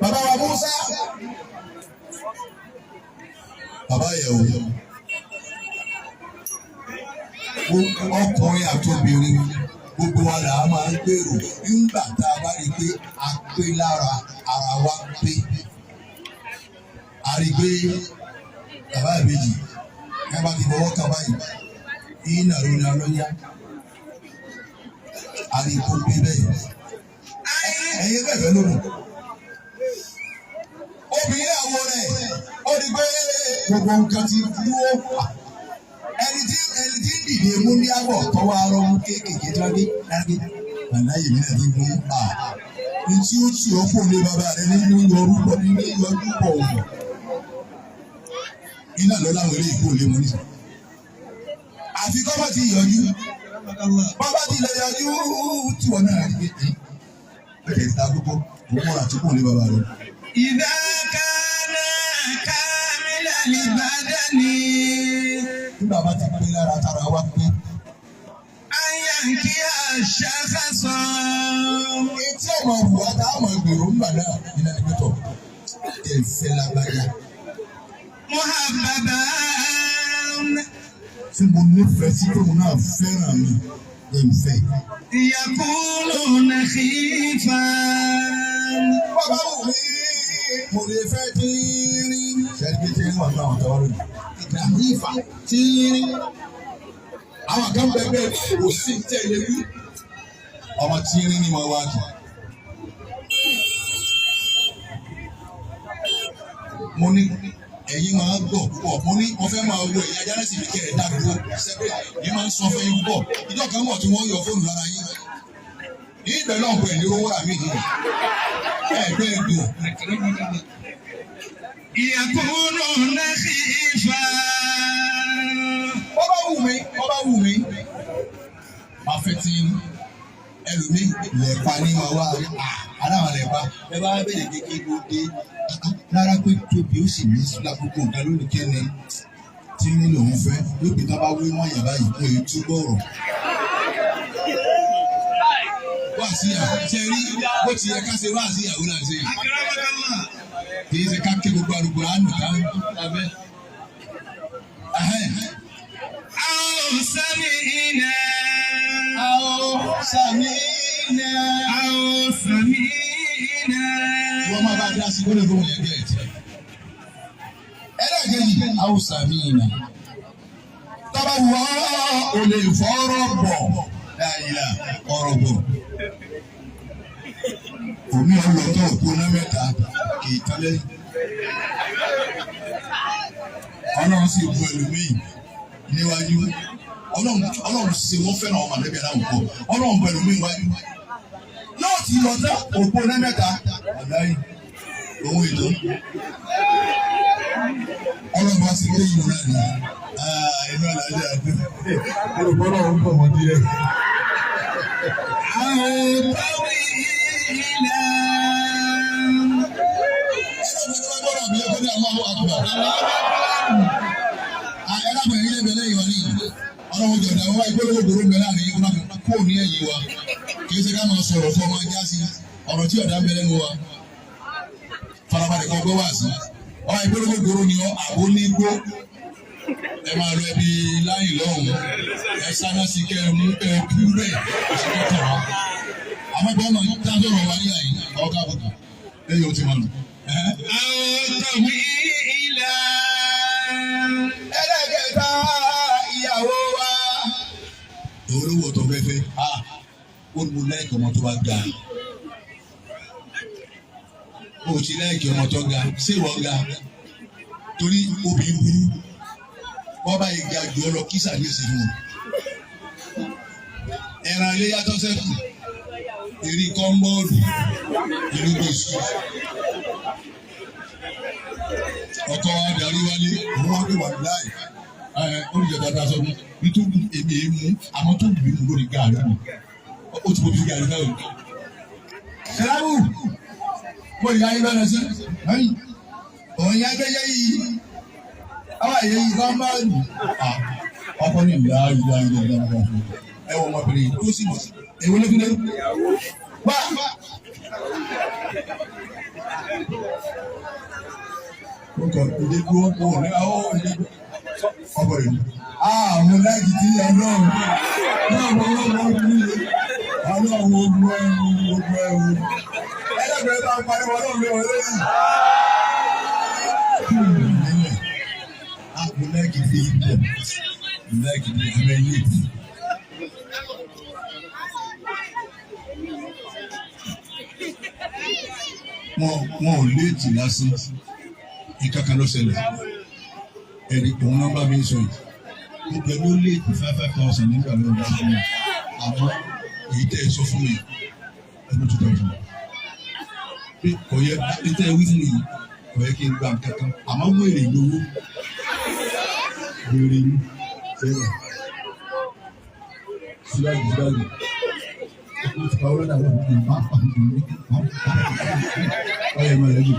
Bàbá wa Musa. Bàbá yẹ̀wò. Ọkùnrin àtobìnrin gbogbo wa là á máa ń gbèrò nígbà tá a bá rí i pé a pé lára ara wa pé. A rí i pé bàbá ìbejì ẹ bá ti fọwọ́ kàn báyìí iná ló ní alọ́yá. A rí i kó pé bẹ́ẹ̀. Ẹ̀yin bẹ́ẹ̀ fẹ́ lónìí. Obìnrin àwọn rẹ̀ ó rí i pé gbogbo nǹkan ti dúró. Ẹni tí ń dìde mú ní àbọ̀ tọwọ́ arọ́ mú kéékèèké tí wọ́n dé dáké. Bàbá yìí náà ti mú a. Ní tí ó tì ọ́ fún mi bàbá rẹ̀ nínú yọrù pọ̀ nínú yọrù pọ̀ wọ̀. Iná lọ láwọn eré ìkó lé wọn ní. Àfi kọ́mọ̀ ti yọjú. Bàbá ti lè yọjú tí wọ́n náà rí pé bẹ̀rẹ̀ ìta gbogbo òun mọ̀ra tí kò lé bàbá rẹ̀. إذا كان كامل البدن. Nígbà bá ti pé lára tara wa pé. أن ينكح الشخص. Etí ọmọ òwúwa tá a máa gbèrò ń bà náà nínú ẹni pẹ́tọ̀. Ẹ̀fẹ́ lágbájá. محببا. Tí mo nífẹ̀ẹ́ sí tóun náà fẹ́ràn mi, ẹ̀fẹ́. يكون نخيفا. Bàbá wù mí, mo lè fẹ́ tíírí. Ṣẹ́ni pé tí wọ́n náà tọ́ lónìí. Ìdààmú ìfà tíírí. Àwọn kan bẹ bẹ́ẹ̀ kò sí tẹ̀lé wí. Ọmọ tíírí ni mo wá kì. Mo ní ẹ̀yin máa ń gbọ̀ púpọ̀. Mo ní mo fẹ́ máa wo ẹ̀yin ajá láti fi kẹ́ ẹ̀ dá dúró. Sẹ́pẹ̀ yìí máa ń sọ fẹ́ yín púpọ̀. Ìjọ kan mọ̀ tí wọ́n yọ fóònù lára yín. Ní ìbẹ̀ náà pẹ̀ ní owó àmì yìí. Ẹ̀ẹ́dẹ́ ẹ̀dùn. يكون نخيفا. Bọ́bá wù mí. Máa fẹ́ tí ẹlòmíì lẹ̀pa ní máa wá aláwọ̀ lẹ̀pa. Ẹ bá bẹ̀rẹ̀ kékeré ló dé. Lára pé tóbi ó sì ní lákòókò nǹkan lónìí kẹ́ni tí nílò òun fẹ́. Lópin tó bá wí mọ́ yàn báyìí fún èyí túbọ̀ rọ̀. Wá sí ìyàwó ṣe rí bó ti yẹ ká ṣe wá sí ìyàwó náà ṣe. Kì í ṣe ká ké gbogbo àdúgbò àánú ká lábẹ́. أو سمعنا. Wọ́n máa bá dá sí lórí ìfowópamọ́ yẹn gẹ̀ẹ́tì. Ẹlẹ́gẹ̀ẹ́jì, Hausa míìnà. Tọ́ba wù ọ́ ò lè fọ́rọ̀ bọ̀. Dáìlà ọ̀rọ̀ bọ̀. Omi ọlọ́tọ̀ òkú ná mẹ́ta kì í tán lẹ́yìn. Ọlọ́run sì bu ẹlòmíì níwájú. Ọlọ́run ṣe wọ́n fẹ́ràn ọmọ àdébí aláwọ̀ pọ̀. Ọlọ́run bu ẹlòmíì níwájú. Yóò ti lọ sí òkú ná mẹ́ta. Àdáyé owó ètò. Ọlọ́run bá ti gbé yìí náà ni. Inú àlàyé àdé. Olùkọ́ náà ń bọ̀ wọ́n díẹ̀. Ọlọ́run jọ̀dá wa ìgbélówó gbòòrò mẹ́rin àárín yìí wọn kó ní ẹ̀yìn wa kì í ṣe ká máa sọ̀rọ̀ fún ọmọ ajá sí ọ̀rọ̀ tí ọ̀dà ń bẹ lẹ́nu wa farabalẹ̀ kan gbé wá sí ọ ìgbélówó gbòòrò ni ọ àbó ní gbó ẹ máa lọ ẹbí láyìn lọ́hùn ẹ sáná sí kẹ ẹ mú ẹ kú bẹ́ẹ̀ oṣù kẹta wa àmọ́ bí wọ́n máa ń tá sọ̀rọ̀ wa ní àyìn ọ̀gá àbùkù lẹ́yìn o ti máa lò. Ẹlẹ́gẹ̀ta ìyàwó wa. Olówó tó fẹ́fẹ́, ó mú lẹ́ẹ̀kì ọmọ tó bá ga. O ti lẹ́ẹ̀kì ọmọ tó ga, ṣé ìwọ ga? Torí obìnrin burú, wọ́n bá yẹ ga jù ọ lọ kí sàdéṣe fún un. Ẹran ilé yàtọ̀ sẹ́kù, èrí kọ́ńbọ́ọ̀lù, ìlú gbèsè. Ọkọ wa darí wálé, òun wá pé wà láì. Olùjọba ta sọ fún mi tó èmi èé mú àmọ́ tó bì mú lórí gaari mi. Ó ti bóbi gaari náà. Ṣẹ́láwù, mo ìyá yín bẹ̀rẹ̀ sí. Òun yá gbẹ́yẹ́ yìí. Àwọn àyè yìí kan bá lù. ọkọ ní ìlà ẹ wọ ọmọbìnrin tó sì mọ̀ èwo ló fi lé wá. ó kọ ìdíkú ó ní àwọn ìdíkú ọkọ yìí. mo láàgì tí ọlọ́run náà mo lọ́wọ́ bí ọlọ́run ogun ẹrù ẹlẹ́gbẹ̀ẹ́ bá ń pariwo ọlọ́run lọ́wọ́ lẹ́yìn. mo láàgì tí mo láàgì tí ẹgbẹ́ yìí. wọn ò léètì lásán ìkankan ló ṣẹlẹ̀ ẹni òun náà bá mi sọ yìí pẹ̀lú léètì 5,000 nígbà ló ń bá fún mi àmọ́ èyí tẹ́ ẹ sọ fún mi ẹnu 2,000 pé kò yẹ èyí tẹ́ ẹ wí fún mi yìí kò yẹ kí n gba nǹkan kan àmọ́ wèrè lówó wèrè ní sẹ́yìn síwájú. Kalau dah apa ini? Ayam lagi.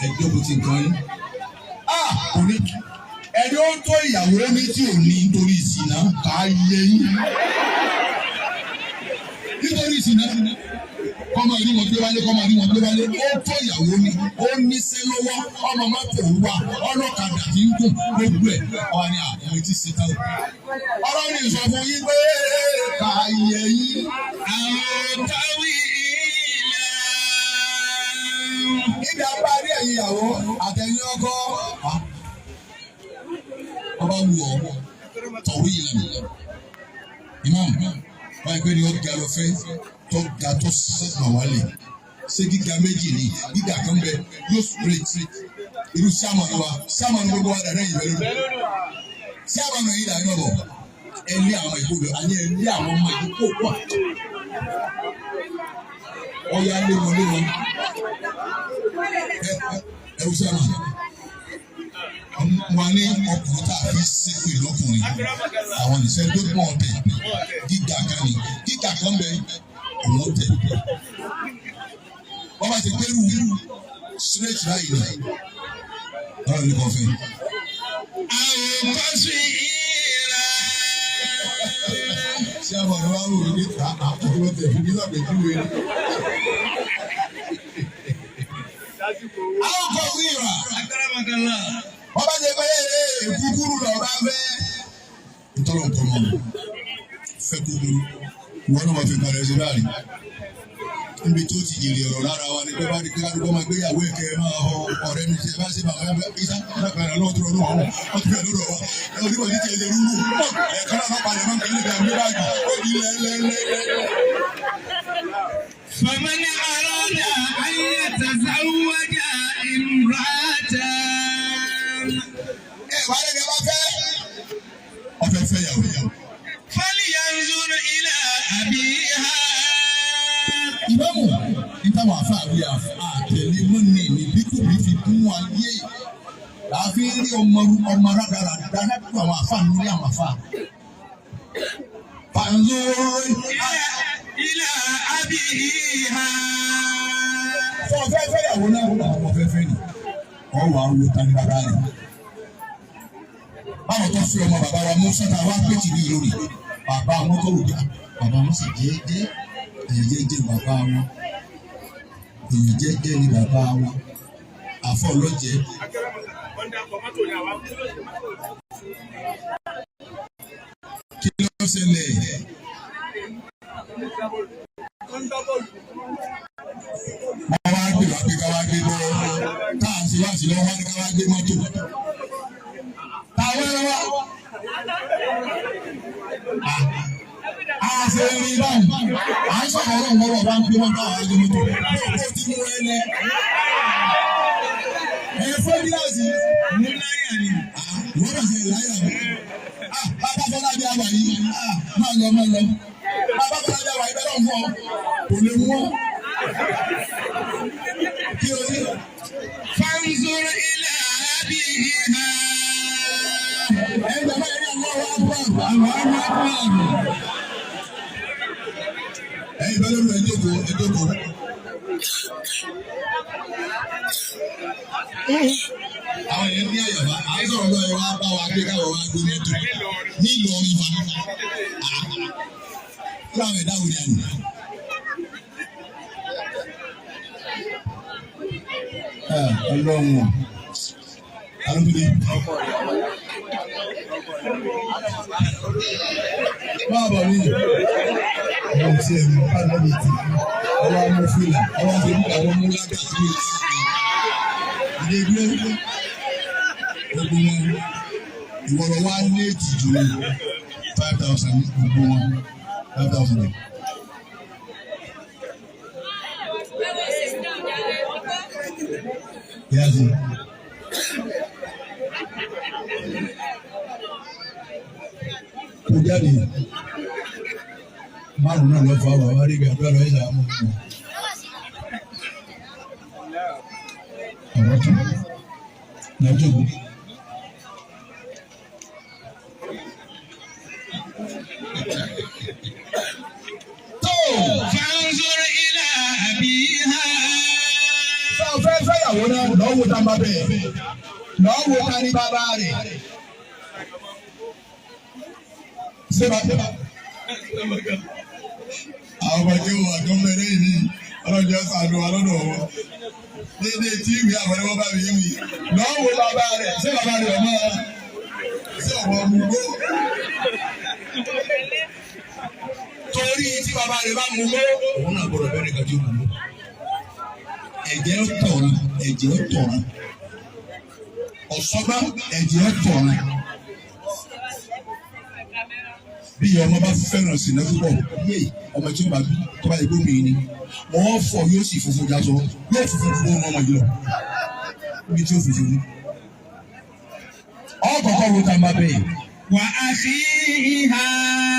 Ẹjọ́ bó ti nǹkan yín. Kò ní ẹni ó tó ìyàwó ní tí ò ní nítorí ìsìnà ká yẹ yín. Nítorí ìsìnà kọ́mọ ní wọn gbé wálé kọ́mọ ní wọn gbé wálé ó tó ìyàwó ni ó níṣẹ́ lọ́wọ́ ọmọ mọ́tò wà ọlọ́kadà tí ń gùn gbogbo ẹ̀ ọ̀hún ni àwọn etí ṣe tán. ọ̀rọ̀ ni ìsọfún yín pé ká yẹ yín. àwọn káwí ilẹ̀. níbi apárí ẹ̀yìn ìyàwó àtẹ̀yìn ọkọ ọba wù ọ́ tọ̀wé ilẹ̀ imam báyìí pé ni ó ga lọ fẹ́ tó ga tó sọ̀rọ̀ wálé ṣé gíga méjì ni gíga kan bẹ yóò straight irú sáàmù wa gbogbo wa dàda yìí bẹ́ẹ̀ lórí sáàmù yìí dà yín bọ̀ ẹ lé àwọn ìkódò àní ẹ lé àwọn ọmọ ìkó pọ̀ ọ̀ya lé wọn ẹ wù sáàmù wọn ní ọkùnrin tá a fi ṣépè lọkùnrin àwọn ìṣẹ́ tó pọ̀ ọ̀tẹ̀ gíga kan ni gíga kan bẹ òun tẹ̀. wọ́n bá ti gbẹ́rù straight láyé rẹ̀ ọ̀rọ̀ ní kọfẹ́. àwọn kọ́sì ìrà. ṣé àwọn ọ̀rọ̀ wa wò ní àkókò tẹ̀ fún mi lọ́pẹ̀ tí wọ́n. àwọn kọ́sì ìrà. wọ́n bá ti gbé kúkúrú lọ bá fẹ́. ìtọ́lọ̀ nǹkan mọ́ fẹ́ kúkúrú wọ́n náà wọ́n fi parẹ́ sí báyìí. níbi tó ti jèrè ọ̀rọ̀ lára wa ni pé bá rí pé kálukọ́ máa gbéyàwó ẹ̀kẹ́ máa họ ọ̀rẹ́ mi ṣe bá ṣe bàbá ẹgbẹ́ ìṣá lápẹ̀rẹ̀ lọ́wọ́ tó lọ́wọ́ àwọn ọtí bẹ̀rẹ̀ lọ́dọ̀ wa ẹ onímọ̀ ní tiẹ̀ lè rúrú ẹ̀ka náà palẹ̀ máa ń kẹ́lẹ́ bí àgbé báàgì ó di lẹ́lẹ́lẹ́lẹ́. فمن أراد أن يتزوج امرأة. wàá lè bá fẹ́ ọ̀fẹ́ fẹ́ yàwó. فلينظر إلى أبيها. ìbámu ìtàwọn àfáàrí àtẹlé mọ́ni ní bí kò ní fi kún ayé àfi rí ọmọ rádaràdá lápò àwọn àfáà nílé àwọn àfáà. Pàǹzó إلى أبيها. fún ọ̀fẹ́ fẹ́yàwó náà wọ́n àwọn ọ̀fẹ́ fẹ́ ni wọ́n wà ń lo tani bàbá rẹ̀. báwo tó fi ọmọ bàbá wa mú sọ́tà wá pé tì ní lórí bàbá wọn kọ́ wò dá bàbá wọn sì jẹ́jẹ́ jẹ́jẹ́ bàbá wọn èyí jẹ́jẹ́ ni bàbá wọn àfọ ọlọ́jẹ́. kí ló ṣẹlẹ̀? wọ́n wá gbé wá pé ká wá gbé bọ́ táàsì wá sí lọ́wọ́ wá ní ká wá gbé mọ́tò. táwọn ẹ̀rọ wá. àṣẹ rí báyìí à ń sọ̀rọ̀ ọ̀rọ̀ ọ̀rọ̀ bá ń gbé mọ́tò àwọn ẹgbẹ́ mọ́tò. ó ti mú ẹ lẹ. fún gíláàsì ní láyà ni. wọ́n bá ṣe láyà mi. bàbá Fọlá bí a wà yìí máa lọ. bàbá Fọlá bí a wà yìí bẹ́ẹ̀ lọ́wọ́ kò lè mú ọ. kí o ní. فانظر إلى أبيها. ẹ̀jẹ̀ báyìí ní àwọn àgbà. ẹ̀yin bẹ́ẹ̀ lọ́dún ẹ̀jọ̀kọ̀. Àwọn èèyàn ní àyàbá, à ń sọ̀rọ̀ lọ́yẹ̀ wá bá wa gbé káwọ̀ wá gbé mọ́tò nílùú ọ̀rìn fa. Láwọn ẹ̀dá wo ni àná? Ọlọ́run alóbìnrin. Báwo ni mo ti ẹ̀ mọ̀ káàdì mi ti ọwọ́ amúfilà ọwọ́ àti àwọn múlágà sí ilé ìdílé gbogbo wọn ìwọ̀rọ̀ wa lé tìjú ní 5,000 gbogbo wọn 5,000. Yàtọ̀. Kò jáde márùn náà lọ fà wà wá rí gbàgbọ́ lọ ìlà àmọ́ ọ̀hún. Ọ̀rọ̀ tó lọ́jọ́ bò. Tó fanzur ila abiha. Sọ fẹ́ fẹ́yàwó náà lọ́wọ́ tá a bá bẹ̀ lọ́wọ́ tá a ní bàbá rẹ̀. Ṣé bá tẹ̀ bá? Àwọn ọmọ tí wọ́n tó mẹ́rẹ́ yìí ọlọ́jọ́ sàánú wa lọ́dọ̀ wọn. Dédé tí ìwé àwọn ẹ̀wọ̀n bá mi wí. Lọ́wọ́ bàbá rẹ̀ ṣé bàbá rẹ̀ ọmọ ṣé ọmọ mugbó? Torí tí bàbá rẹ̀ bá mugbó, òun náà gbọ́dọ̀ bẹ́ẹ̀ nìkan tí ó mugbó. Ẹ̀jẹ̀ tọ̀ra, ẹ̀jẹ̀ tọ̀ra. Ọ̀ṣọ́gbá ẹ̀jẹ̀ tọ̀ra. Bí ọmọ bá fẹ́ràn sí náà púpọ̀, yé ọmọ tí ó bá bí tó bá yẹ kó mi ni, wọ́n fọ̀ yóò sì funfun jásọ, yóò funfun fún ọmọ yìí lọ. Ibi tí ó funfun ní. Ọkọ̀ọ̀kọ̀ wo ta máa bẹ̀yẹ̀? Wa akhiha.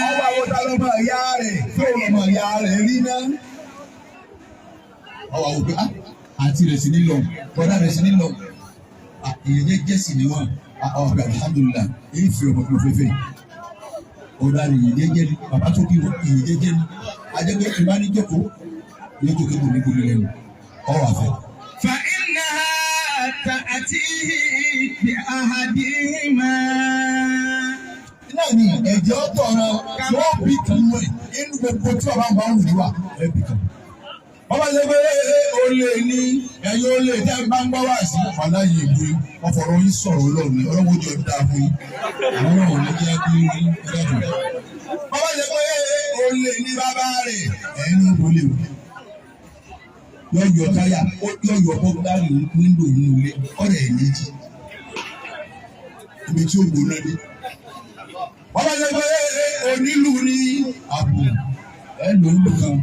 Ọwọ́ àwọn ta lọ́mọ ìyá rẹ̀ tó lọ́mọ ìyá rẹ̀ rí náà. Ọwọ́ àwọn òpè àti rẹ̀ sí nílọ, bọ́dá rẹ̀ sí nílọ. Ìyẹn jẹ́ sí ni wọ́n. Ọ̀gbà alhamdulillah, èyí fi ọmọ fún fẹ́fẹ́. Ọ̀dà rẹ̀ yìí jẹ́jẹ́ ni, bàbá tó bí wọn yìí jẹ́jẹ́ ni. Ajẹ́gbẹ́ ìbá ní jókòó, ní jókòó kò ní kò ní lẹ́nu. Ọwọ́ àfẹ́. Fa innaha ta'tihi bi ahadihima. Náà ni ẹ̀jẹ̀ ọ̀tọ̀ náà yóò bí kan mọ́ ẹ̀ inú gbogbo tí bàbá ń bá ń wù wá ẹ̀ bí kan. Ọba ṣe pé olè ní ẹ̀yin olè tẹ́ ń bá ń gbọ́ wá sí ọ̀fàlà yìí ìwé ọ̀fọ̀rọ̀ yín sọ̀rọ̀ lọ́ọ̀ni ọlọ́wọ́ jọ dáa fún yín. Àwọn náà ní kí á bí ẹ̀dájọ́. Ọba ṣe pé olè ní bàbá rẹ̀ ẹ̀yin ló wọlé o. Yọ̀yọ̀ táyà yọ̀yọ̀ bọ́gbárì nílò nínú ilé ọ̀rẹ́ ẹ̀ méjì. Ibi tí ó gbóná dé. Wọ́n bá ṣe pé onílù ní àpò ẹ lò ń lù kan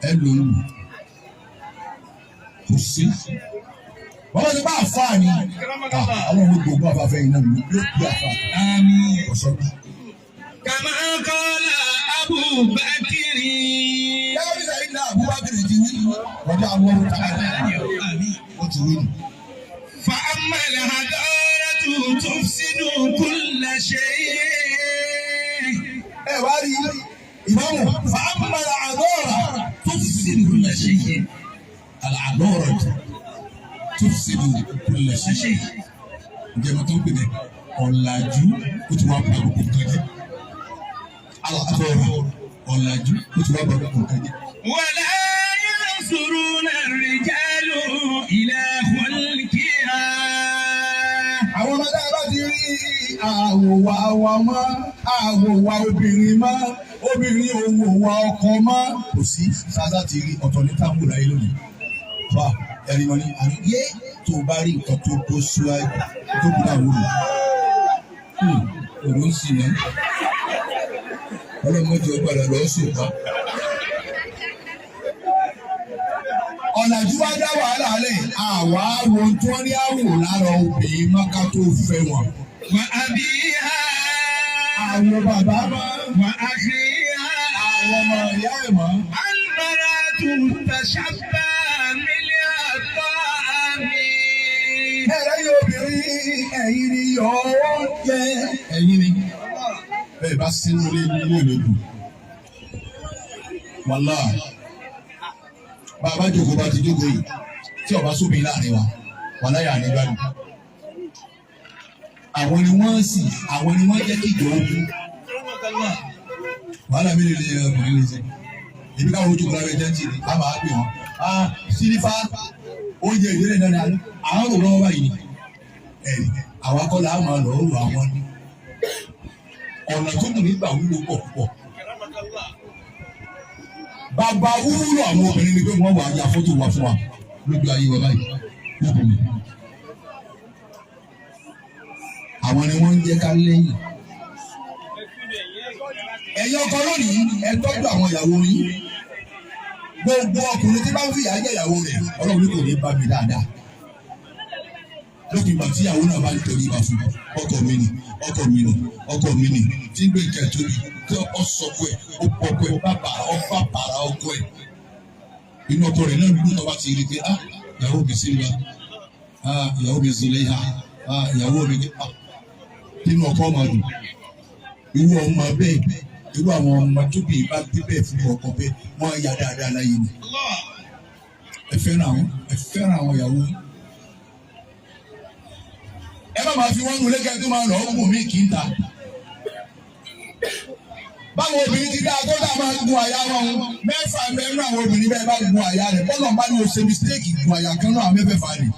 ẹ lò ń lù kò sí. Wọ́n bá ṣe pé àfáà ni àwọn gbogbo afáfẹ́ yìí náà ló bí àfáà. Ọ̀sọ́ bí. Kama qala Abu Bakri. Yàrá bí sàyìn náà Abu Bakri ti wí. Wọ́n bá àwọn ọ̀rọ̀ tààrà wọ́n ti wí nù. Fa amma al-hadaratu tufsidu kulla shay. Ẹ wá rí ìmáàmù fàámà àdọ́ọ̀rà tó fi síbi kúlẹ̀ ṣe yẹ. Àdọ́ọ̀rà tó fi síbi kúlẹ̀ ṣe yẹ. Ǹjẹ́ mo tó ń pè ní ọ̀làjú ó ti wá pa gbogbo nǹkan jẹ́. Àdọ́ọ̀rà ọ̀làjú ó ti wá pa gbogbo nǹkan jẹ́. Wala yansuruna ar-rijalu ila khulqiha. Àwọn ọmọdé bá ti rí àwòwà wa mọ́, àwòwà obìnrin mọ́, obìnrin òwòwà ọkọ mọ́. Kò sí sáásá ti rí ọ̀tọ̀ ní táwọn láyé lónìí. Wà ẹ̀rí wọn ni àní yé tó bá rí nǹkan tó tó síwájú tó kú náà wúlò. Òrò ń sìn náà. Ọlọ́mọdé ọgbàdà lọ́ọ́ sùn pa. Ọ̀làjú wá dá wàhálà lẹ̀, àwa wo tí wọ́n ní àwò lára obìnrin mọ́ká tó fẹ́ wọn. Wa abiha. Àwọn bàbá mọ́. Wa akhiha. Àwọn ọmọ ìyá ẹ̀ mọ́. Al-mar'atu tashabbaha min at-ta'ami. Ẹ̀rẹ́ yóò obìnrin ẹ̀yin ni yọ̀ọ́ jẹ́. Ẹ̀yin ni bẹ́ẹ̀ bá sínú ilé ìlú. Wàláhì. bàbá jókòó bá ti jókòó yìí tí ọba sóbi láàrin wa wà láyà ní gbádùn. Àwọn ni wọ́n jẹ́ kí ìjọ ogun. Wàhálà mi lè ọkùnrin lè ṣe. Èmi káwọn ojú kúrò abẹ́jẹ́ ń tì ní, a máa pè wọ́n. Sílífà oúnjẹ ìdílé náà ni àwọn kò lọ́wọ́ báyìí ni. Àwọn akọ́lá á máa lọ rò àwọn ní. Ọ̀nà tó kù nígbà wúlò pọ̀ pọ̀. Bàbá wúlò àwọn obìnrin ni pé wọ́n wà á ya fọ́tò wa fún wa lójú ayé wa báyìí. Àwọn ni wọ́n ń jẹ́ ká lẹ́yìn. Ẹ̀yin ọkọ lónìí ẹ tọ́jú àwọn ìyàwó yín. Gbogbo ọkùnrin tí bá ń fìyà jẹ ìyàwó rẹ̀ Ọlọ́run kò ní bá mi dáadáa. Lókè ìgbà tí ìyàwó náà bá ń tẹ̀lé ibà fún ọkọ mi ni tí ń gbé nǹkan tóbi tí ọ sọkọ ẹ̀ ó pọkọ ẹ̀ ó bàrà ọkọ ẹ̀. Inú ọkọ rẹ̀ náà dúró tó bá ti rí pé ìyàwó mi Sílífà ìyàwó mi Zùlẹ́yà ìyàwó mi nínú ọkọ máa dùn. Irú ọmọ bẹ́ẹ̀ irú àwọn ọmọ tóbi bá bí bẹ́ẹ̀ fún ọkọ bẹ́ẹ̀ wọ́n yá dáadáa láyé ni. Ẹ fẹ́ràn àwọn ìyàwó. Ẹ má máa fi wọ́n nu lẹ́gẹ̀ẹ́ tó máa lọ ọ̀gùn mi kì í ta. Báwo obìnrin ti dáa tó dáa máa gun àyà wọn mẹ́fà mẹ́rin àwọn obìnrin bẹ́ẹ̀ bá gun àyà rẹ̀ bọ́lá bá ní o ṣe mistake gun àyà kan náà mẹ́fẹ̀ẹ̀fà rẹ̀.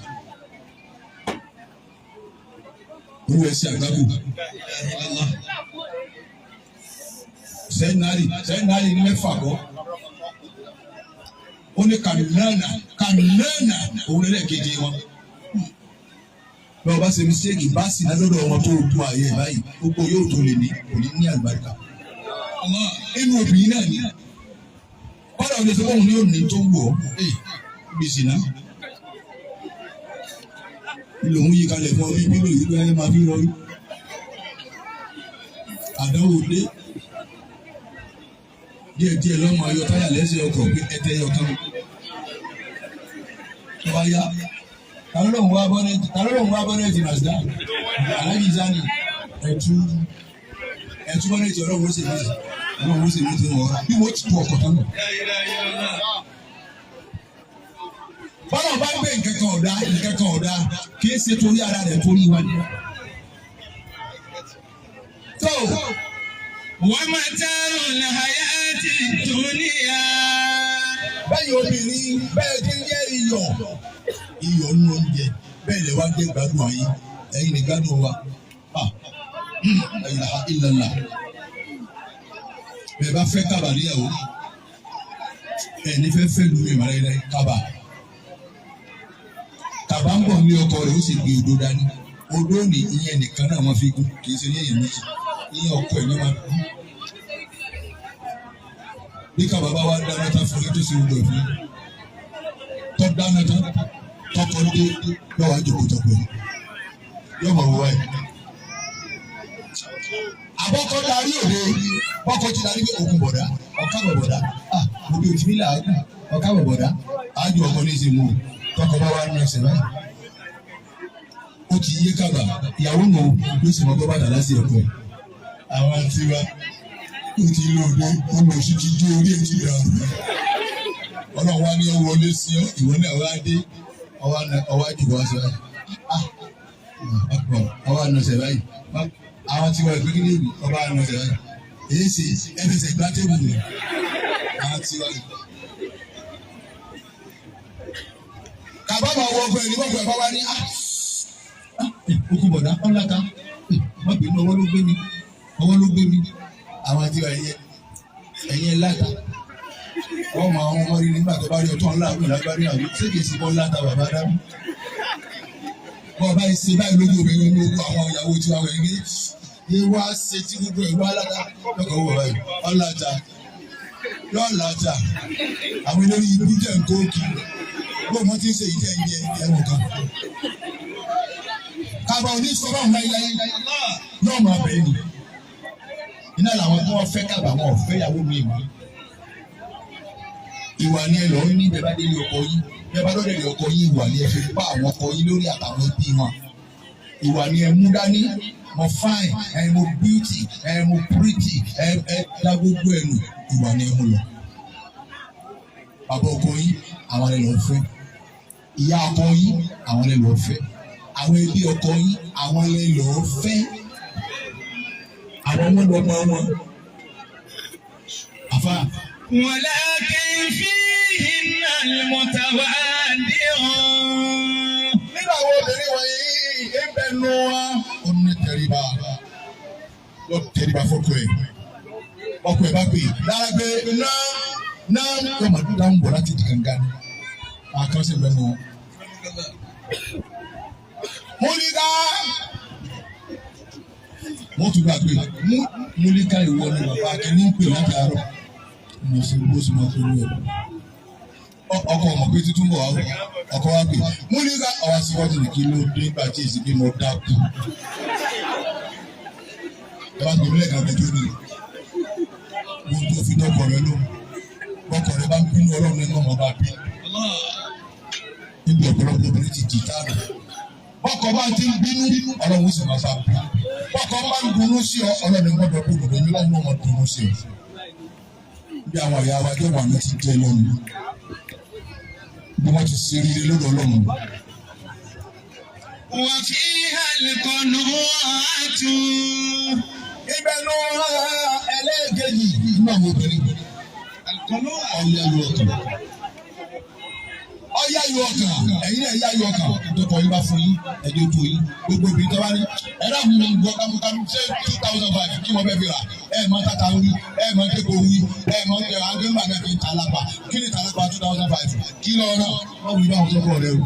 Olú ẹ̀ sí àgbákò. Sẹ́yìnárì ní mẹ́fà kọ́. Ó ní kàmínánà òun lẹ́lẹ́kejì wọn. Bí wọ́n bá ṣe mistake bá sì náà lọ́dọ̀ wọn tó dún ààyè báyìí, gbogbo yóò tó lè ní kò ní àlùbáríkà. Inú obìnrin náà ni. Kọ́dà òde tó wọ́n ní òní tó wù ọ́. Bí sì náà. Ilé òun yí kalẹ̀ fún ọ bí bílò yìí bẹ́ẹ̀ máa fi rọrí. Àdánwò dé. Díẹ̀díẹ̀ lọ́mọ ayọ̀ táyà lẹ́sẹ̀ ọkọ̀ pé ẹ̀tẹ̀ ọ̀kan. Ọba yá. Tàló lòun wá bọ́nẹ̀tì Nàìjíríà. Aláàjì Zani ẹ̀tú bọ́nẹ̀tì ọlọ́run ó sì méjì wọ̀ bí wọ́n ti tu ọkọ̀ tán. Bọ́lá bá gbé nǹkan kan ọ̀dà kì í ṣe torí ara rẹ̀ torí wa ni. Tó ومتاع الحياة الدنيا. Bẹ́ẹ̀ni obìnrin bẹ́ẹ̀ ti ń jẹ́ iyọ̀ nínú oúnjẹ bẹ́ẹ̀ lè wá dé gbádùn ayé ẹ̀yin ní gbádùn wa. Ìlànà bẹ́ẹ̀ bá fẹ́ kábà níyàwó ẹ̀ ní fẹ́ lu ìmọ̀lẹ́ rẹ̀ kábà. Kàbá ń bọ̀ ní ọkọ rẹ̀ ó sì gbé odó dání. Odó ní ìyẹn nìkan náà wọ́n fi gún kì í ṣe yẹ̀yẹ̀ méjì. Ìyẹn ọkọ ẹ̀ ní máa dùn. Bí kàbá bá wá dáná tán fún yín tó ṣe gbogbo ẹ̀ fún yín. Tọ́ dáná tán tọkọ dé lọ́wọ́ àjòkòtọ̀pọ̀ yóò mọ̀ wọ́n ẹ̀. Àbọ̀kọ́ darí òde bọ́kọ ti darí pé òkun bọ̀dá ọ̀ká bọ̀dá òbí òtí nílẹ̀ àágùn ọ̀ká bọ̀dá ájú ọkọ ní ìsìn mú tọkọ bá wà nínú ẹsẹ̀ báyìí. Ó ti yé kábà ìyàwó nù ló sì mọ bọ́ bàtà láti ẹ̀kọ́ ẹ̀. Àwọn tiwa ó ti lóde ọmọ òsì ti dé orí èjì ìdàrú. Ọlọ́run wá ní ọ wọlé sí ọ ìwọ náà wá dé ọwọ́ àjùbọ̀ wá sí báyìí. Ọwọ́ àna ọ̀sẹ̀ báyìí. Àwọn tiwa ìpínlẹ̀ èdè ọba àna ọ̀sẹ̀ báyìí. Èyí sì ẹ̀fẹ̀sẹ̀ gbá tébù rẹ̀. Àwọn tiwa. Kàbá máa wọ ọgbẹ́ ẹni wọ́pọ̀ ẹ̀fọ́ wá ní okùn bọ̀dá ọ̀làkà. Wọ́n bínú ọwọ́ ló gbé mi. Àwọn tiwa ẹ̀yẹ láta. Wọ́n máa ń wọ́n rí nígbà tó bá rí ọtọ́ ńlá àbúrò lágbárí àwọn sékè sí bọ́ láta bàbá dábì. Bọ́ọ̀ bá ṣe báyìí lójú obìnrin ní owó àwọn ìyàwó tí wọ́n wẹ̀ ní wá ṣe tí gbogbo ẹ̀ wá láta lọ́kọ̀ wọ̀ báyìí ọ̀làjà lọ́ọ̀làjà àwọn elórí ibú jẹ́ nǹkan òkè bó wọ́n ti ń ṣe ìjẹ́ ìjẹ́ ẹ̀wọ̀n kan. Kàbá òní sọ fún àwọn ilé náà máa bẹ̀ẹ́ ni. Iná làwọn tó wọ́n fẹ́ kàbá wọn ò fẹ́ ìyàwó mi mọ́. Ìwà ni ẹ lọ ní bẹ́ẹ̀ bá délé ọkọ yín bẹ́ẹ̀ bá lọ́dẹ̀ lé ọkọ yín ìwà ni ẹ fi bá àwọn ọkọ yín lórí àtàwọn ẹbí wọn. Ìwà ni ẹ mú dání mo fine mo beauty mo pretty dá gbogbo ẹnu ìwà ni ẹ mú lọ. Bàbá ọkọ yín àwọn lè lọ fẹ́ ìyá ọkọ yín àwọn lè lọ fẹ́ àwọn ẹbí ọkọ yín àwọn lè lọ fẹ́ àwọn ọmọ lọmọ wọn àfa. ولكن فيهن المتوادعون. nígbà wo obìnrin wọ̀nyí ń bẹ nù wá. ó ní tẹríba yóò tẹríba fọ́kọ ẹ̀ ọkọ ẹ̀ bá pè é lára pé náà yóò máa dáhùn bọ̀ láti di gangan ni àkànṣe bẹ nù. múlíkà wọ́n tún bá pè é múlíkà ìwọ ni bàbá akíní ń pè láti àárọ̀ mo ṣe bó ṣe máa tóbi ẹ̀ ọkọ ọmọ pé títún bọ̀ wá ọkọ wa pè múlíkà ọwọ́ síwájú ní kí ló dé nígbà tí èsì bí mo dákú ẹ bá gbé mílẹ̀ kan tó ní mo tó fi dọ́kọ̀ rẹ ló bọ́kọ̀ rẹ bá ń bínú ọlọ́run nínú ọmọ bá bí níbi ọ̀pọ̀lọpọ̀ obìnrin ti jì táàbù bọ́kọ̀ bá ti ń bínú ọlọ́run sì máa bá bí bọ́kọ̀ bá ń dunú sí ọ ọlọ́run gbọ́dọ̀ bí òdòdó yín láwọn ọmọ dunú sí ọ bí àwọn ìyá wa jẹ́ wà ní ti tẹ́ lọ́nu bí wọ́n ti ṣe rí lọ́dọ̀ ọlọ́run. وفيها القنوات. ibẹ̀ ló wá ẹlẹ́ẹ̀kejì nínú àwọn obìnrin ọ̀yá yọ ọkàn ọ̀yá yọ ọkàn ẹ̀yin náà ẹ̀yá yọ ọkàn ìdókòwò yín bá fún yín ẹ̀jẹ̀ tó yín gbogbo obìnrin tó bá ní ẹ̀rọ mi ń gbọ́ kámúkámú ṣé 2005 kí wọ́n fẹ́ fi rà ẹ̀ máa tata wí ẹ̀ máa dé kó wí ẹ̀ máa tẹ̀ àgbẹ̀mbà náà fi tàlápà kí ni tàlápà 2005 kí lọ́ọ́ náà wọ́n wí báwọn tó bọ̀ rẹ̀ o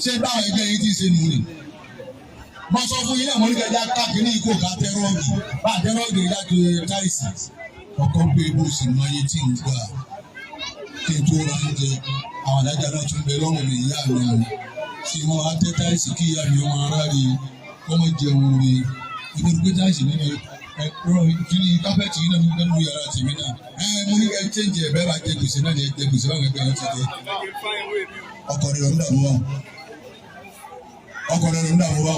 ṣé báwọn ẹgbẹ́ yìí ti ṣe nù ni mo sọ fún yín náà mo ní kẹjá káàkiri ikú ká tẹ́rọ̀gì bá tẹ́rọ̀gì láti táìsì ọkọ̀ pé bó sì mọ iye tí ń gbà kí n tó ra oúnjẹ àwọn adájà náà tún bẹ lọ́rùn mi ìyá mi o tí wọ́n á tẹ́ táìsì kí ìyá mi ọmọ ara rí wọ́n mọ̀ jẹun rí ibi tó gbé táìsì nínú ẹ̀rọ kíní kápẹ́tì yìí náà mo gbẹ́ nínú yàrá tèmi náà mo ní kẹ́ ṣéǹjì ẹ̀ bẹ́ẹ̀ bá jẹ gbèsè náà ní jẹ gbèsè báwọn ẹgbẹ́ yẹn ti jẹ ọkọ̀ rẹ̀ ń dààmú wa ọkọ̀ rẹ̀ ń dààmú wa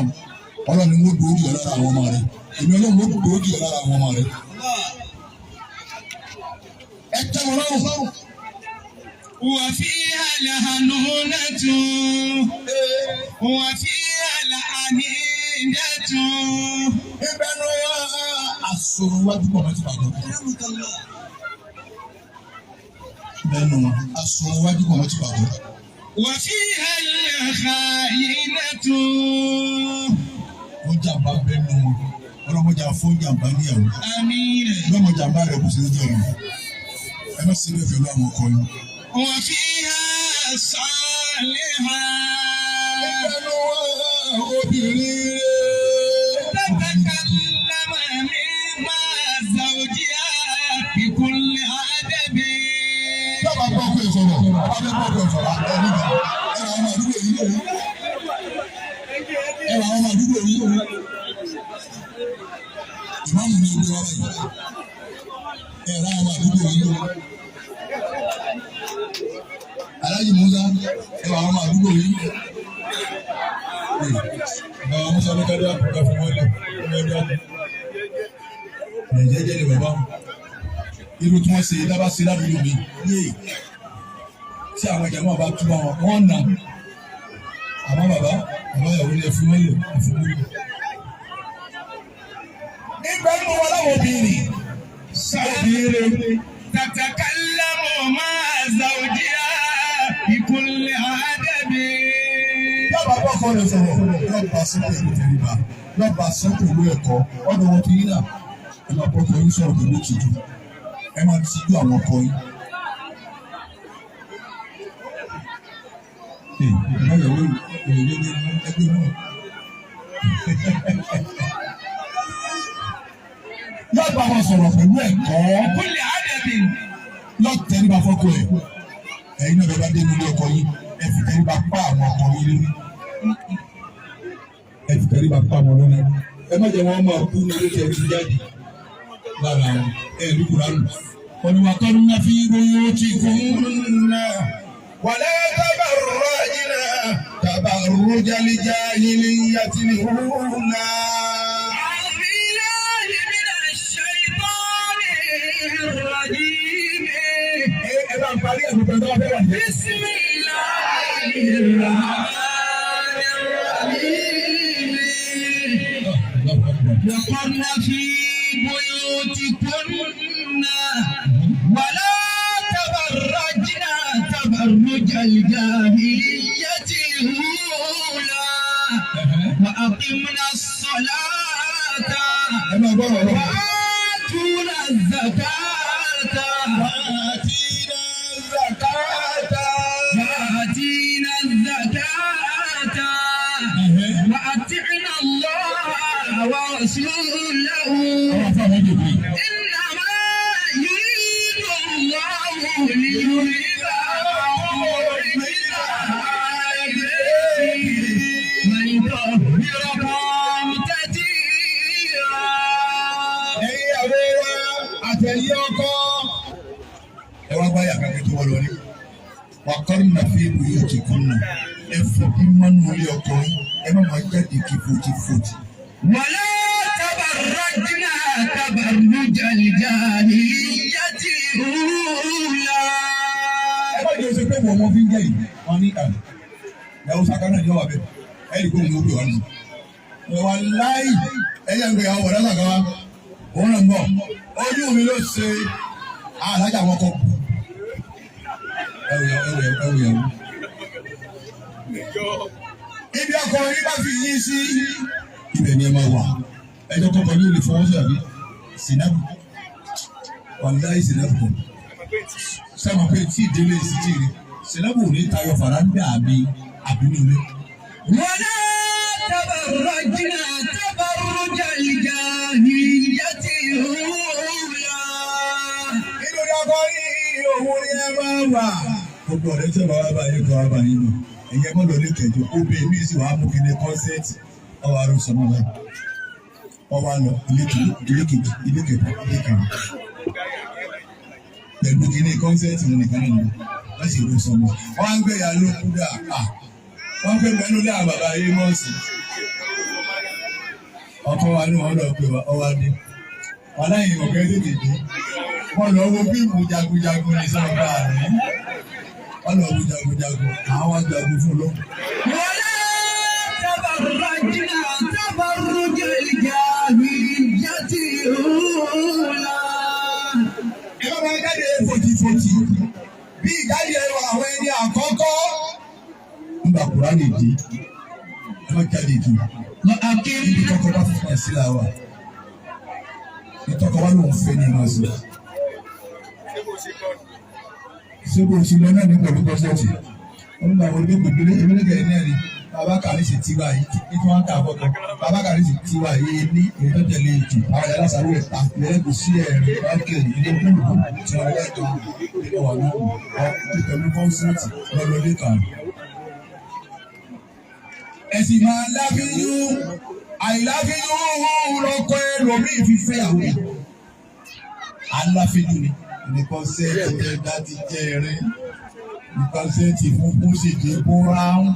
ọlọ́run ni wọ́n gbòógì ọ̀lára àwọn ọmọ rẹ̀ èmi ọlọ́run wọ́n gbòógì ọ̀lára àwọn ọmọ rẹ̀. ẹ tẹ́ wọn lọ́rùn. وفيها الهنونة وفيها العنيدة. ibẹ̀ ló wá àsọ̀rọ̀ wájú bọ̀ láti bàjẹ́. ibẹ̀ ló wá àsọ̀rọ̀ wájú bọ̀ láti bàjẹ́. وفيها الخائنة. wọ́n jàmbá bẹ́ẹ̀ nù wọn ọlọ́mọjà fún jàmbá níyàwó. آمين. lọ́mọ jàmbá rẹ̀ kò sí ní jẹun ẹ má sí ilé pẹ̀lú àwọn ọkọ yìí. وفيها الصالحة. ẹnu obìnrin تتكلم مع زوجها بكل أدب. dábàá gbọ́ pé sọ̀rọ̀ ọba fẹ́ gbọ́ pé sọ̀rọ̀ ẹni gbà ẹ̀rọ àwọn àdúgbò yìí lòun ẹ̀rọ àwọn àdúgbò yìí lòun ìmáàmù ní ìgbé wa báyìí ẹ̀rọ àwọn àdúgbò yìí lòun Aláàjì Musa ẹ̀rọ àwọn àdúgbò yìí àwọn Musa ní ká dé àpòká fún wọn lẹ ọmọ ẹgbẹ́ àpò nàìjíríà ni bàbá irú tí wọ́n ṣe dábàá sí ládùúgbò mi yéé tí àwọn ìjàmbá bá túbọ̀ wọn nà àmọ́ bàbá ìyàwó ni ẹfun mọ́lẹ̀ ẹfun mọ́lẹ̀. nígbà tí mo wọ láwọn obìnrin obìnrin تتكلم مع زوجها بكل أدب. yọba bọ́kọ rẹ̀ sọ̀rọ̀ yọba sọ́kò ìlú tẹ̀lébà yọba sọ́kò ìlú ẹ̀kọ́ ọ̀dọ̀ wọn ti yín náà ẹ máa bọ́kọ yín sọ̀rọ̀ pẹ̀lú òtítù ẹ máa tijú àwọn ọkọ yín. ìbáyọ̀wé ìrèlè ní ẹgbẹ́ náà. yọba wọn sọ̀rọ̀ pẹ̀lú ẹ̀kọ́ كل أدب. yóò tẹríba fọ́kọ ẹ̀ ẹ̀yin náà bá dé nílé ọkọ yín ẹ fi tẹríba pa àwọn ọkọ yín lórí ẹ fi tẹríba pa àwọn lórí ẹ má jẹ wọn máa kú ní ilé tí ẹ ti jáde lára ẹ ní kuranu olùwàkọ́ni náà fi gbóyè tí kò ń nà wàlẹ́ tabarrajna tabarrujal jahiliyatil ula. أعوذ بالله من الشيطان الرجيم. ẹ bá ń parí ẹ gbogbo ẹ̀dá wà fẹ́ wà ní. وقرن في بيوتكن ولا تبرجن تبرج الجاهلية الأولى وأقمنا الصلاة وآتونا الزكاة وأطعنا الله ورسوله إنما يريد الله ليذهب ويطهركم تطهيرا. ẹ wá báyà kankan tó wọlé wọlé wà kọ́rin náà fi ìlú yóò ti kún náà ẹ fún bí mọ́nú orí ọkọ yín ẹ má máa jáde kí fòtìfòtì. ولا تبرجنا تبرج الجاهلية الأولى. ẹ má jẹ́ oṣù pé wọ́n fi ń jẹ́ yìí wọ́n ní àná ìyàwó sàkánà ìjọba bẹ́ẹ̀ ẹ̀ ẹ́ ìgbóhùn ló gbé wọn nù. ìwà láì ẹ̀yẹ́ ń gbé àwọn ọ̀rẹ́ làgá wa òun náà ń bọ̀ ojú mi ló ṣe alájà wọn kọ ẹwù yẹwù. ibi ọkọ yìí bá fi yín sí ibẹ̀ ni ẹ máa wà ẹjọ́ kọ́kọ́ ní olè fọwọ́ sí àbí sinapu wàláì sinapu kọ sábà pé tí ìdílé sí tí rí sinapu ò ní tayọ faranda àbí àbínúlé. ولا تبرجنا تبرج الجاهلية الأولى. nínú ní ọkọ yìí òun ni ẹ máa wà. gbogbo ọ̀rẹ́ tí ọba wa bá yẹ kọ́ wa bá yín lò ẹ̀yẹ mọ́lò ní kẹjọ obì mí sì wàá mú kíni kọ́nsẹ́ẹ̀tì ọwọ́ arúgbó sọmọ báyìí ọwọ́ àlọ́ ilé kejì ilé kẹta ilé kẹrin pẹ̀lú kíni kọ́nsẹ́ẹ̀tì nìkan náà wọ́n sì rú sọmọ wọ́n á ń gbé ya ló kú dà wọ́n gbé pẹ̀lú ní àbàbà yìí mọ́ọ̀sì ọkọ wa ní wọn lọ pé ọwọ́ adé wọn láyìn ọ̀gẹ́ tètè dé wọn lọ wo fíìmù jagunjagun ní sábà rẹ̀ wọn lọ wo jagunjagun àwọn jagun fún lọ. ولا تبرجنا تبرج الجاهلية الأولى. ẹ bá máa jáde fòtìfòtì bí ìjáde àwọn ẹni àkọ́kọ́ nígbà Kùránì dé ẹ má jáde kí ibi kọ́kọ́ bá fún ẹ sílá wa ìtọ́kọ wa ló ń fẹ́ ní ìmọ̀ sí. ṣé bó ṣe lọ náà ní pẹ̀lú kọ́sẹ́ẹ̀tì wọ́n gbà wọlé gbègbè ewélékè náà ni bàbá kàrí sì tiwa yìí tí wọ́n kà fọ́kọ bàbá kàrí sì tiwa yìí ní ìtọ́jẹ̀lẹ̀ ètò àwọn yàrá sáré ẹ̀ ta lẹ́yìn kò sí ẹ̀rín bákẹ́ ilé kúlù tí wọ́n lẹ́tọ̀ nínú wà ní pẹ̀lú kọ́sẹ́ẹ̀tì lọ́lọ́dé kan. ẹ̀sìn máa láfíyú àìláfíyú lọ́kọ́ ẹlòmíì fífẹ́ àwọn aláfíyú ni ní kọ́sẹ́ẹ̀tì ẹ̀dá ti jẹ́ ẹ̀rín ní kọ́sẹ́ẹ̀tì fún ṣèké bóráhùn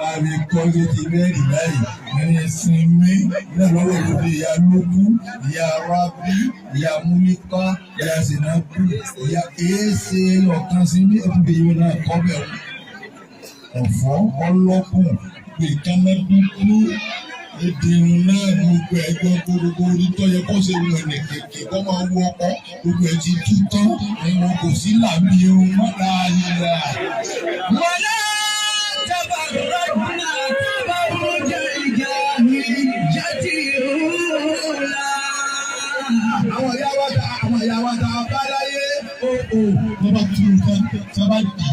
àmì kọ́sẹ́ẹ̀tì mẹ́rin báyìí ẹ̀yẹ sinmi náà lọ́wọ́ lóde ìyá lókù ìyá rábí ìyá múlíkà ìyá sinapu ìyá èéṣe ọ̀kan sí ní ẹ̀kúndé yìí náà kọ́ bẹ̀rù ọ̀fọ́ ọlọ́kùn ìkànnì dúdú ìdìrún náà gbogbo ẹgbẹ́ gbogbo onítọ́ yẹ kó ṣe wọ̀ ní kékeré kó máa wọ ọkọ gbogbo ẹ̀ ti tú tán ẹ̀wọ̀n kò sí làbí irun mọ́ta ayélujára. ولا تبرجنا تبرج الجاهلية الأولى. àwọn ìyá wa ta bá láyé wọ́n bá tún nǹkan tí wọ́n bá dì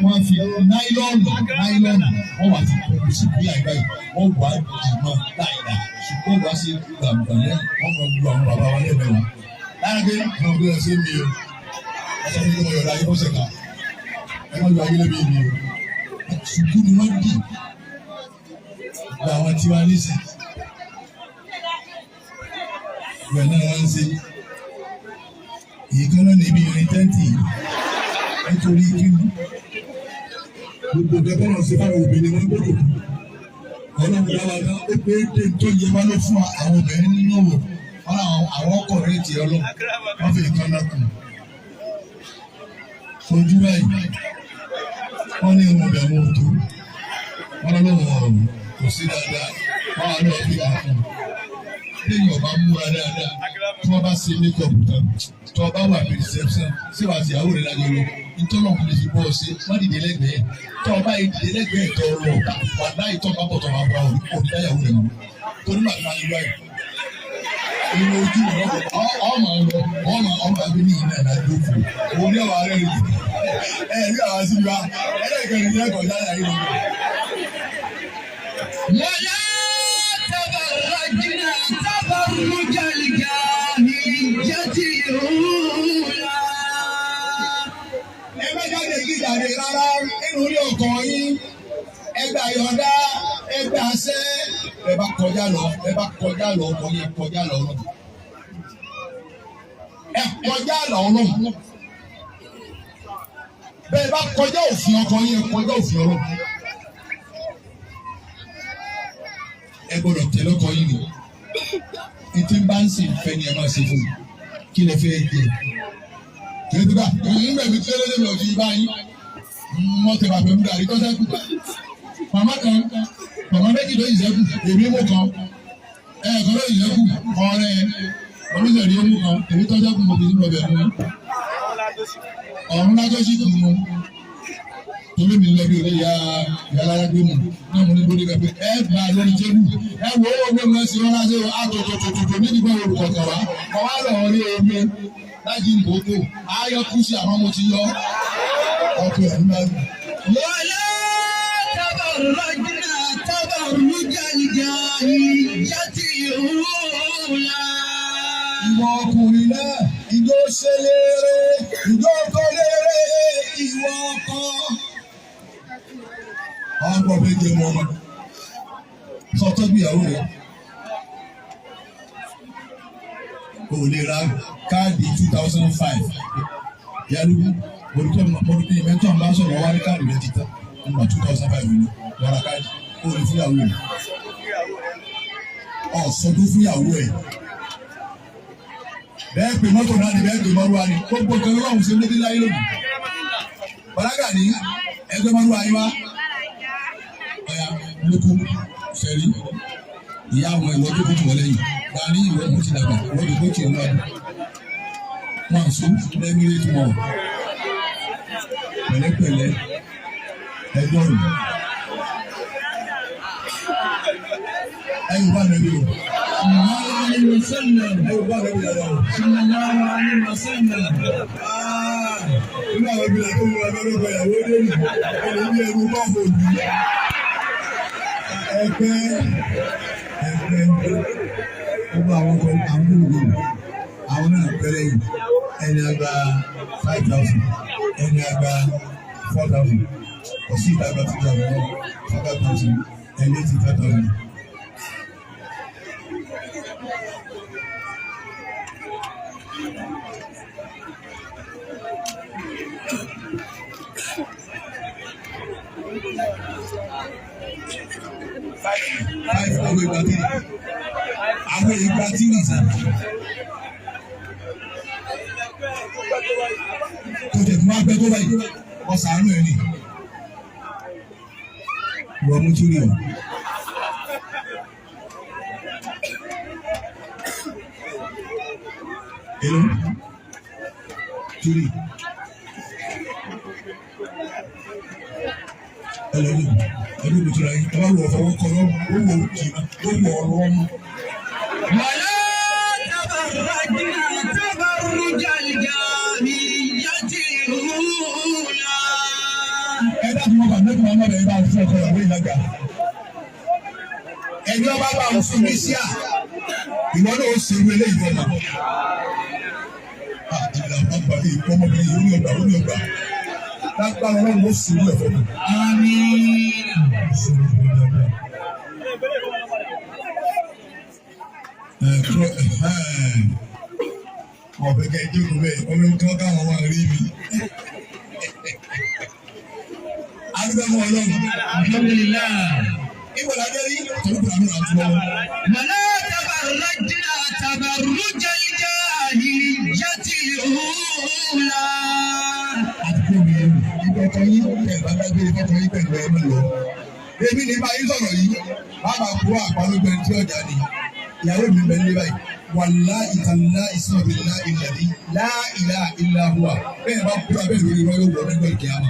wọ́n fi náílọ́ọ̀nù wọ́n wà sí pẹ̀lú síbí àìbá yìí wọ́n wà dì mọ́ láìda ṣùgbọ́n wá sí gbàgbà lẹ́yìn wọ́n mọ̀ lu àwọn bàbá wa lẹ́bẹ̀ẹ́ wa. lára pé mo gbé ọ sí mi o ọ̀sán mi kò mọ̀ yọ̀dá ayé bọ́sẹ̀ ká ẹ má lu ayé lẹ́bẹ̀ẹ́ mi o ṣùgbọ́n ni wọ́n dì gba àwọn tí wọ́n ní sí ìgbà náà wọ́n ń ṣe ìkan náà níbi ìrìn tẹ́ǹtì nítorí kíni gbogbo gẹ́gẹ́ náà ṣe fáwọn obìnrin wọn gbọ́dọ̀ ọlọ́run dáwà dá ó pé dé tó yẹ wá ló fún àwọn obìnrin nínú wò wọn àwọn ọkọ̀ rẹ̀ ti ọlọ́ wọn fi ìkan náà kù ojú báyìí wọ́n ní ìwọ̀n bẹ̀ mú tó wọ́n lọ́wọ́ kò sí dáadáa wọ́n á lọ́ọ́ fi àfún lẹ́yìn ọba múra dáadáa tí wọ́n bá ṣe mékọ̀pù tán tí wọ́n bá wà ní reception sí wàá sí àwọn ìrìnàjò lọ nítorí wọn lè fi bọ́ ọ sí wọ́n dìde lẹ́gbẹ̀ẹ́ tí wọ́n bá dìde lẹ́gbẹ̀ẹ́ tọ́ lọ wà láì tọ́ bá bọ̀ tọ́ bá bá onídáyàwó rẹ̀ mọ́ torí màá máa yọ ẹ̀ ìwé ojú ọmọ abẹ ní ìlànà ìdókòwò òun ní àwọn ará rẹ̀ rí àwọn sí wa ẹlẹ́gẹ̀rẹ̀ ní ẹ̀kọ́ yára yìí lọ. ولا تبرجنا تبرج الجاهلية الأولى. Ẹ má jáde kí ìjàre rárá nínú ilé ọkọ yín ẹgbẹ́ àyọ̀dá ẹgbẹ́ àṣẹ ẹ bá kọjá lọ ọkọ yẹn kọjá lọ ọlọ́run ẹ kọjá lọ ọlọ́run bẹ́ẹ̀ bá kọjá òfin ọkọ yẹn kọjá òfin ọlọ́run ẹ gbọ́dọ̀ tẹ̀lé ọkọ yín ni ètò ìbánsì fẹ́ ni ẹ máa ṣe fún mi kí lè fẹ́ jẹ kìrìtìkà bẹ̀mí tí ẹlẹ́dẹ̀ lọ fi báyìí wọ́n tẹ̀ bàbá mi dàrí kọ́sẹ́ kù màmá méjì ló yìí sẹ́kù èmi mú kan ẹ̀ẹ̀kan ló yìí sẹ́kù ọ̀rẹ́ oníṣẹ̀rí ó mú kan èmi tọ́jú kù mo fi nípa bẹ̀ mú ọ̀run lájọ́ sí kù mu torí mi lọ bí olè ya yàrá gbé mu náà mo ní bó dé kẹfẹ ẹ gbà lórí tébù ẹ wo owó gbé mu ẹ sì rọra ṣe àtòtòtòtò níbi bá olùkọ́ kọ̀ wá kọ̀ wá lọ rí omi láti ìgbòho ayọ̀ kú sí àwọn mo ti yọ ọkọ̀ ẹ̀ nígbà yìí. ولا تبرجنا تبرج الجاهلية الأولى. Ìwọ ọkùnrin náà, ìjọ ṣe lérè, ìjọ kọ lérè, ìwọ ọkọ. Ọkọ fẹ́ jẹ mọ́ ọmọ. Sọ tọ́jú ìyàwó rẹ̀. O lè ra káàdì 2005. Yálù, olùkọ́ ìmẹ́tọ́ àbá sọ̀rọ̀ wá ní káàdì rẹ̀ títà. Nígbà 2005 ni wọ́n ra káàdì. O lè fún ìyàwó rẹ̀. Ọ̀sọ́dún fún ìyàwó ẹ̀. Bẹ́ẹ̀ pé mọ́tò náà ni bẹ́ẹ̀ pé mọ́rúwa ni gbogbo nǹkan ló wà ṣe ń dédé láyé lónìí. Bàlágà ní ẹgbẹ́ mọ́rúwa yín wá. Ọ̀ya lóko sẹ́rí ìyá àwọn ìwọ́n tó kókò wọlé yìí. Gba ní ìwọ́n mú ti dàgbà wọ́n ti kó tiẹ̀ lọ́dún. Wọ́n sún lẹ́mílẹ́tì mọ́. Pẹ̀lẹ́pẹ̀lẹ́ ẹgbọ́n. Ẹ̀yin bá nàbí o. Ẹ̀yin bá nàbí o. sallallahu alaihi wasallam. Nígbà wo bí làtọ́ ìwà bẹ́ẹ̀ lọ́kọ̀ ìyàwó dé nù? Ẹni bí ẹnu bá bò ní. Ẹgbẹ́ gbogbo àwọn kan àwọn olùgbò àwọn náà pẹ́rẹ́ yìí ẹni àgbà 5,000 ẹni àgbà 4,000 òsì ìdàgbà 2,000 ẹni 85,000. Àwọn ìgbà tí nìyí tó tẹ̀ fún agbẹ́ tó báyìí ọ̀sán àánú ẹ̀ ni wọ́n mú túrí ọ̀. Èlò túrí ẹlẹ́yìn ẹlẹ́yìn tó ra yìí ẹ bá wọ ọ̀fọwọ́ kọ́ lọ́wọ́ ó wọ òkìrà ó wọ ọ̀rọ̀ ọmọ. ولا تبرجنا تبرج الجاهلية الأولى. Ẹ dábìí wọn bá mẹ́kùn ọmọ rẹ̀ bá ń fún ọkọ ìyàwó ìlàgà. Ẹni ọba bá ń fún mi sí à, ìwọ náà ó ṣe irú eléyìí fọmọ. Ìlànà àgbà yìí ọmọbìnrin yìí ó ní ọgbà ó ní ọgbà. Lágbára ọlọ́run ó sì irú ẹ̀ fọmọ. آمين. Ọ̀bẹ kẹ́ jókòó bẹ́ẹ̀ ọmọ nǹkan káwọn wá rí mi. Adúgbò ọlọ́run. Alhamdulillah. Ìwọ̀n adé rí torí kò àmì àti lọ́wọ́. ولا تبرجنا تبرج الجاهلية الأولى. Àdúgbò fún yín pẹ̀lú ẹnu lọ. Èmi ní bá yín sọ̀rọ̀ yìí, bàbá kúrò àpalógbẹ tí ọjà ni. Ìyàwó mi bẹ ní báyìí. Wàláhì tàláhì billahi alladhi la ilaha illa huwa. Bẹ́ẹ̀ bá kúrò abẹ́ lórí rọ́ yóò wọ nígbà kíámà.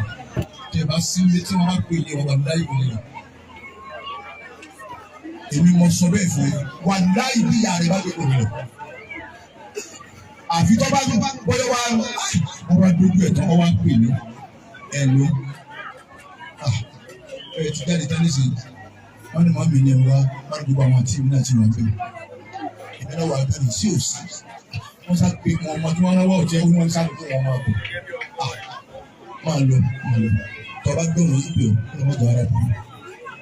Tẹ̀ bá sílé tí wọ́n bá pè ní ọ̀wà láì wọlé. Èmi mọ sọ bẹ́ẹ̀ fún ẹ. Wàláhì bí ìyá rẹ̀ bá gbé òun lọ. Àfi tó bá bọ́lá wa wọ́n wá dójú ẹ̀ tán wọ́n wá pè ní ẹ̀lú. Ẹ ti jáde tẹ́nísì. Wọ́n ní màmí ni ẹ wá wọ́n gbogbo àwọn tíìmù náà ti wọ́n pè. Èmi náà wà bẹ́ẹ̀ sí òsì. Wọ́n sá pé ọmọ tí wọ́n náwó ọ̀jẹ̀ wọ́n sá pé wọ́n máa bọ̀. Máa lọ. Tọ́ba gbóhùn ìpè ọ̀ ọmọdé ara bí.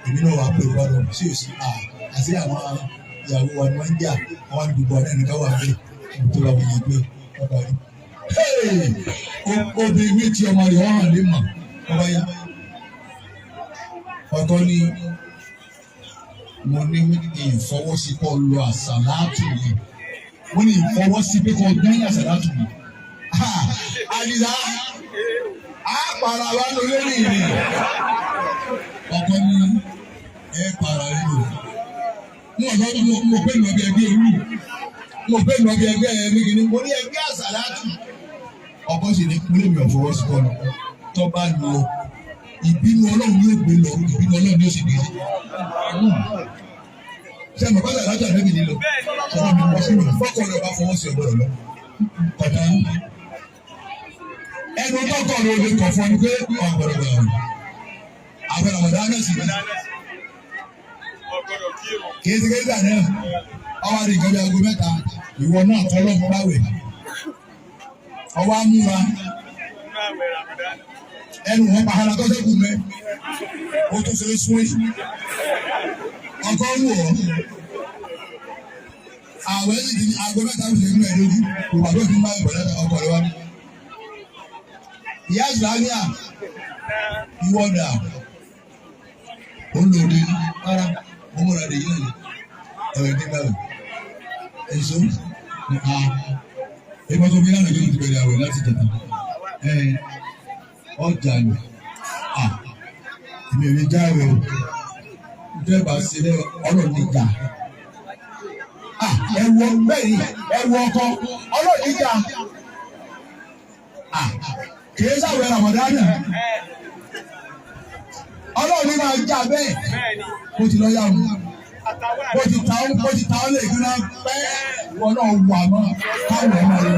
Èmi náà wà pé wọ́n lọ sí òsì. Àti àwọn ìyàwó wa ni wọ́n ń jà àwọn àdúgbò ọ̀rẹ́ nìkan wà bẹ́ẹ̀. Tó bá wọ̀nyí pé ọba rí. Obìnrin mi ti ọmọ rẹ̀ wọ́n hàn lé mà ọba yá. Ọ̀tọ̀ ni mo ní ìfọwọ́sí kọ́ lọ àsàlátù yìí. Mo ní ìfọwọ́sí pé kọ́ gbẹ́yìn àsàlátù yìí. Àdìsá àpàrà wa ló lé ní ìrìn. Ọkọ ní ẹ pàrà rí o. Mo pè ní ọbẹ̀ ẹgbẹ́ olú. Mo pè ní ọbẹ̀ ẹgbẹ́ ẹ̀mí mo ní ẹgbẹ́ àsàlátù. Ọkọ sì ní kúlẹ̀ mi ọ̀fọwọ́sí kọ́ lọ. Tọ́ bá lọ ìbínú Ọlọ́run yóò gbé lọ ìbínú Ọlọ́run yóò sì gbé lọ. Ṣé àmọ́ bàtà lájà lẹ́bi nílò? Sọ́dọ̀ mi wọ́n sínú fọ́kọ̀ rẹ̀ bá fọwọ́ sí ọgbọ́n lọ. Kọ̀tà ẹnu tọ́kọ̀ rẹ̀ lè kọ̀ fún ọ ní pé ọ̀gbọ̀dọ̀ gbà wọ́n. Àwọn ọ̀dọ́ náà sì ní. Kìí ṣe kéde àná ọwọ́ àti ìkọ́jà aago mẹ́ta ìwọ náà tọ́lọ́ fún báwẹ̀. Ọwọ́ amúra ẹnu wọn pàhálà tó ṣẹ́kù mẹ́ o tó ṣe é sún èyí ọkọ wù ọ́ àwọn ẹni tí aago mẹ́ta ń ṣe inú ẹ̀ lójú kò wà lóòótọ́ máa ń bọ̀ lẹ́nu ọkọ̀ rẹ wá. Ìyá ìsìlámíà ìwọ́dà olóde rárá ọmọdé yìí nìyí ẹ̀rọ ìdígbà rẹ̀ èso ẹgbẹ́ tó bí lánàá yóò ti bẹ̀rẹ̀ àwẹ̀ láti tẹ̀tà ọjà ni èmi ò lè já ẹ̀rọ ìjọba sílẹ̀ ọlọ́ọ̀ni jà ẹ̀wọ̀ bẹ́ẹ̀ ẹ̀wọ̀ ọkọ ọlọ́ọ̀ni jà kìí sáwẹ̀ Ramadan ọlọ́ọ̀ni máa jà bẹ́ẹ̀ kó ti lọ yà wọ́n bó ti ta ọ́ lè gbéra pẹ́ wọn náà wà mọ́ káwọn ọmọ rẹ.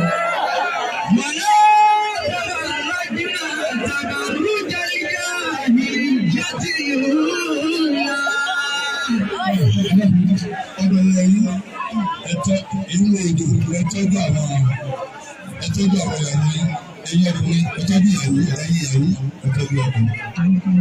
Ọdún ẹ̀yìn ẹ̀tọ́ ìlú èdè ẹ̀tọ́jú àwọn ìyàwó ẹ̀yìn ẹ̀tọ́jú ìyàwó ẹ̀tọ́jú ọkùnrin.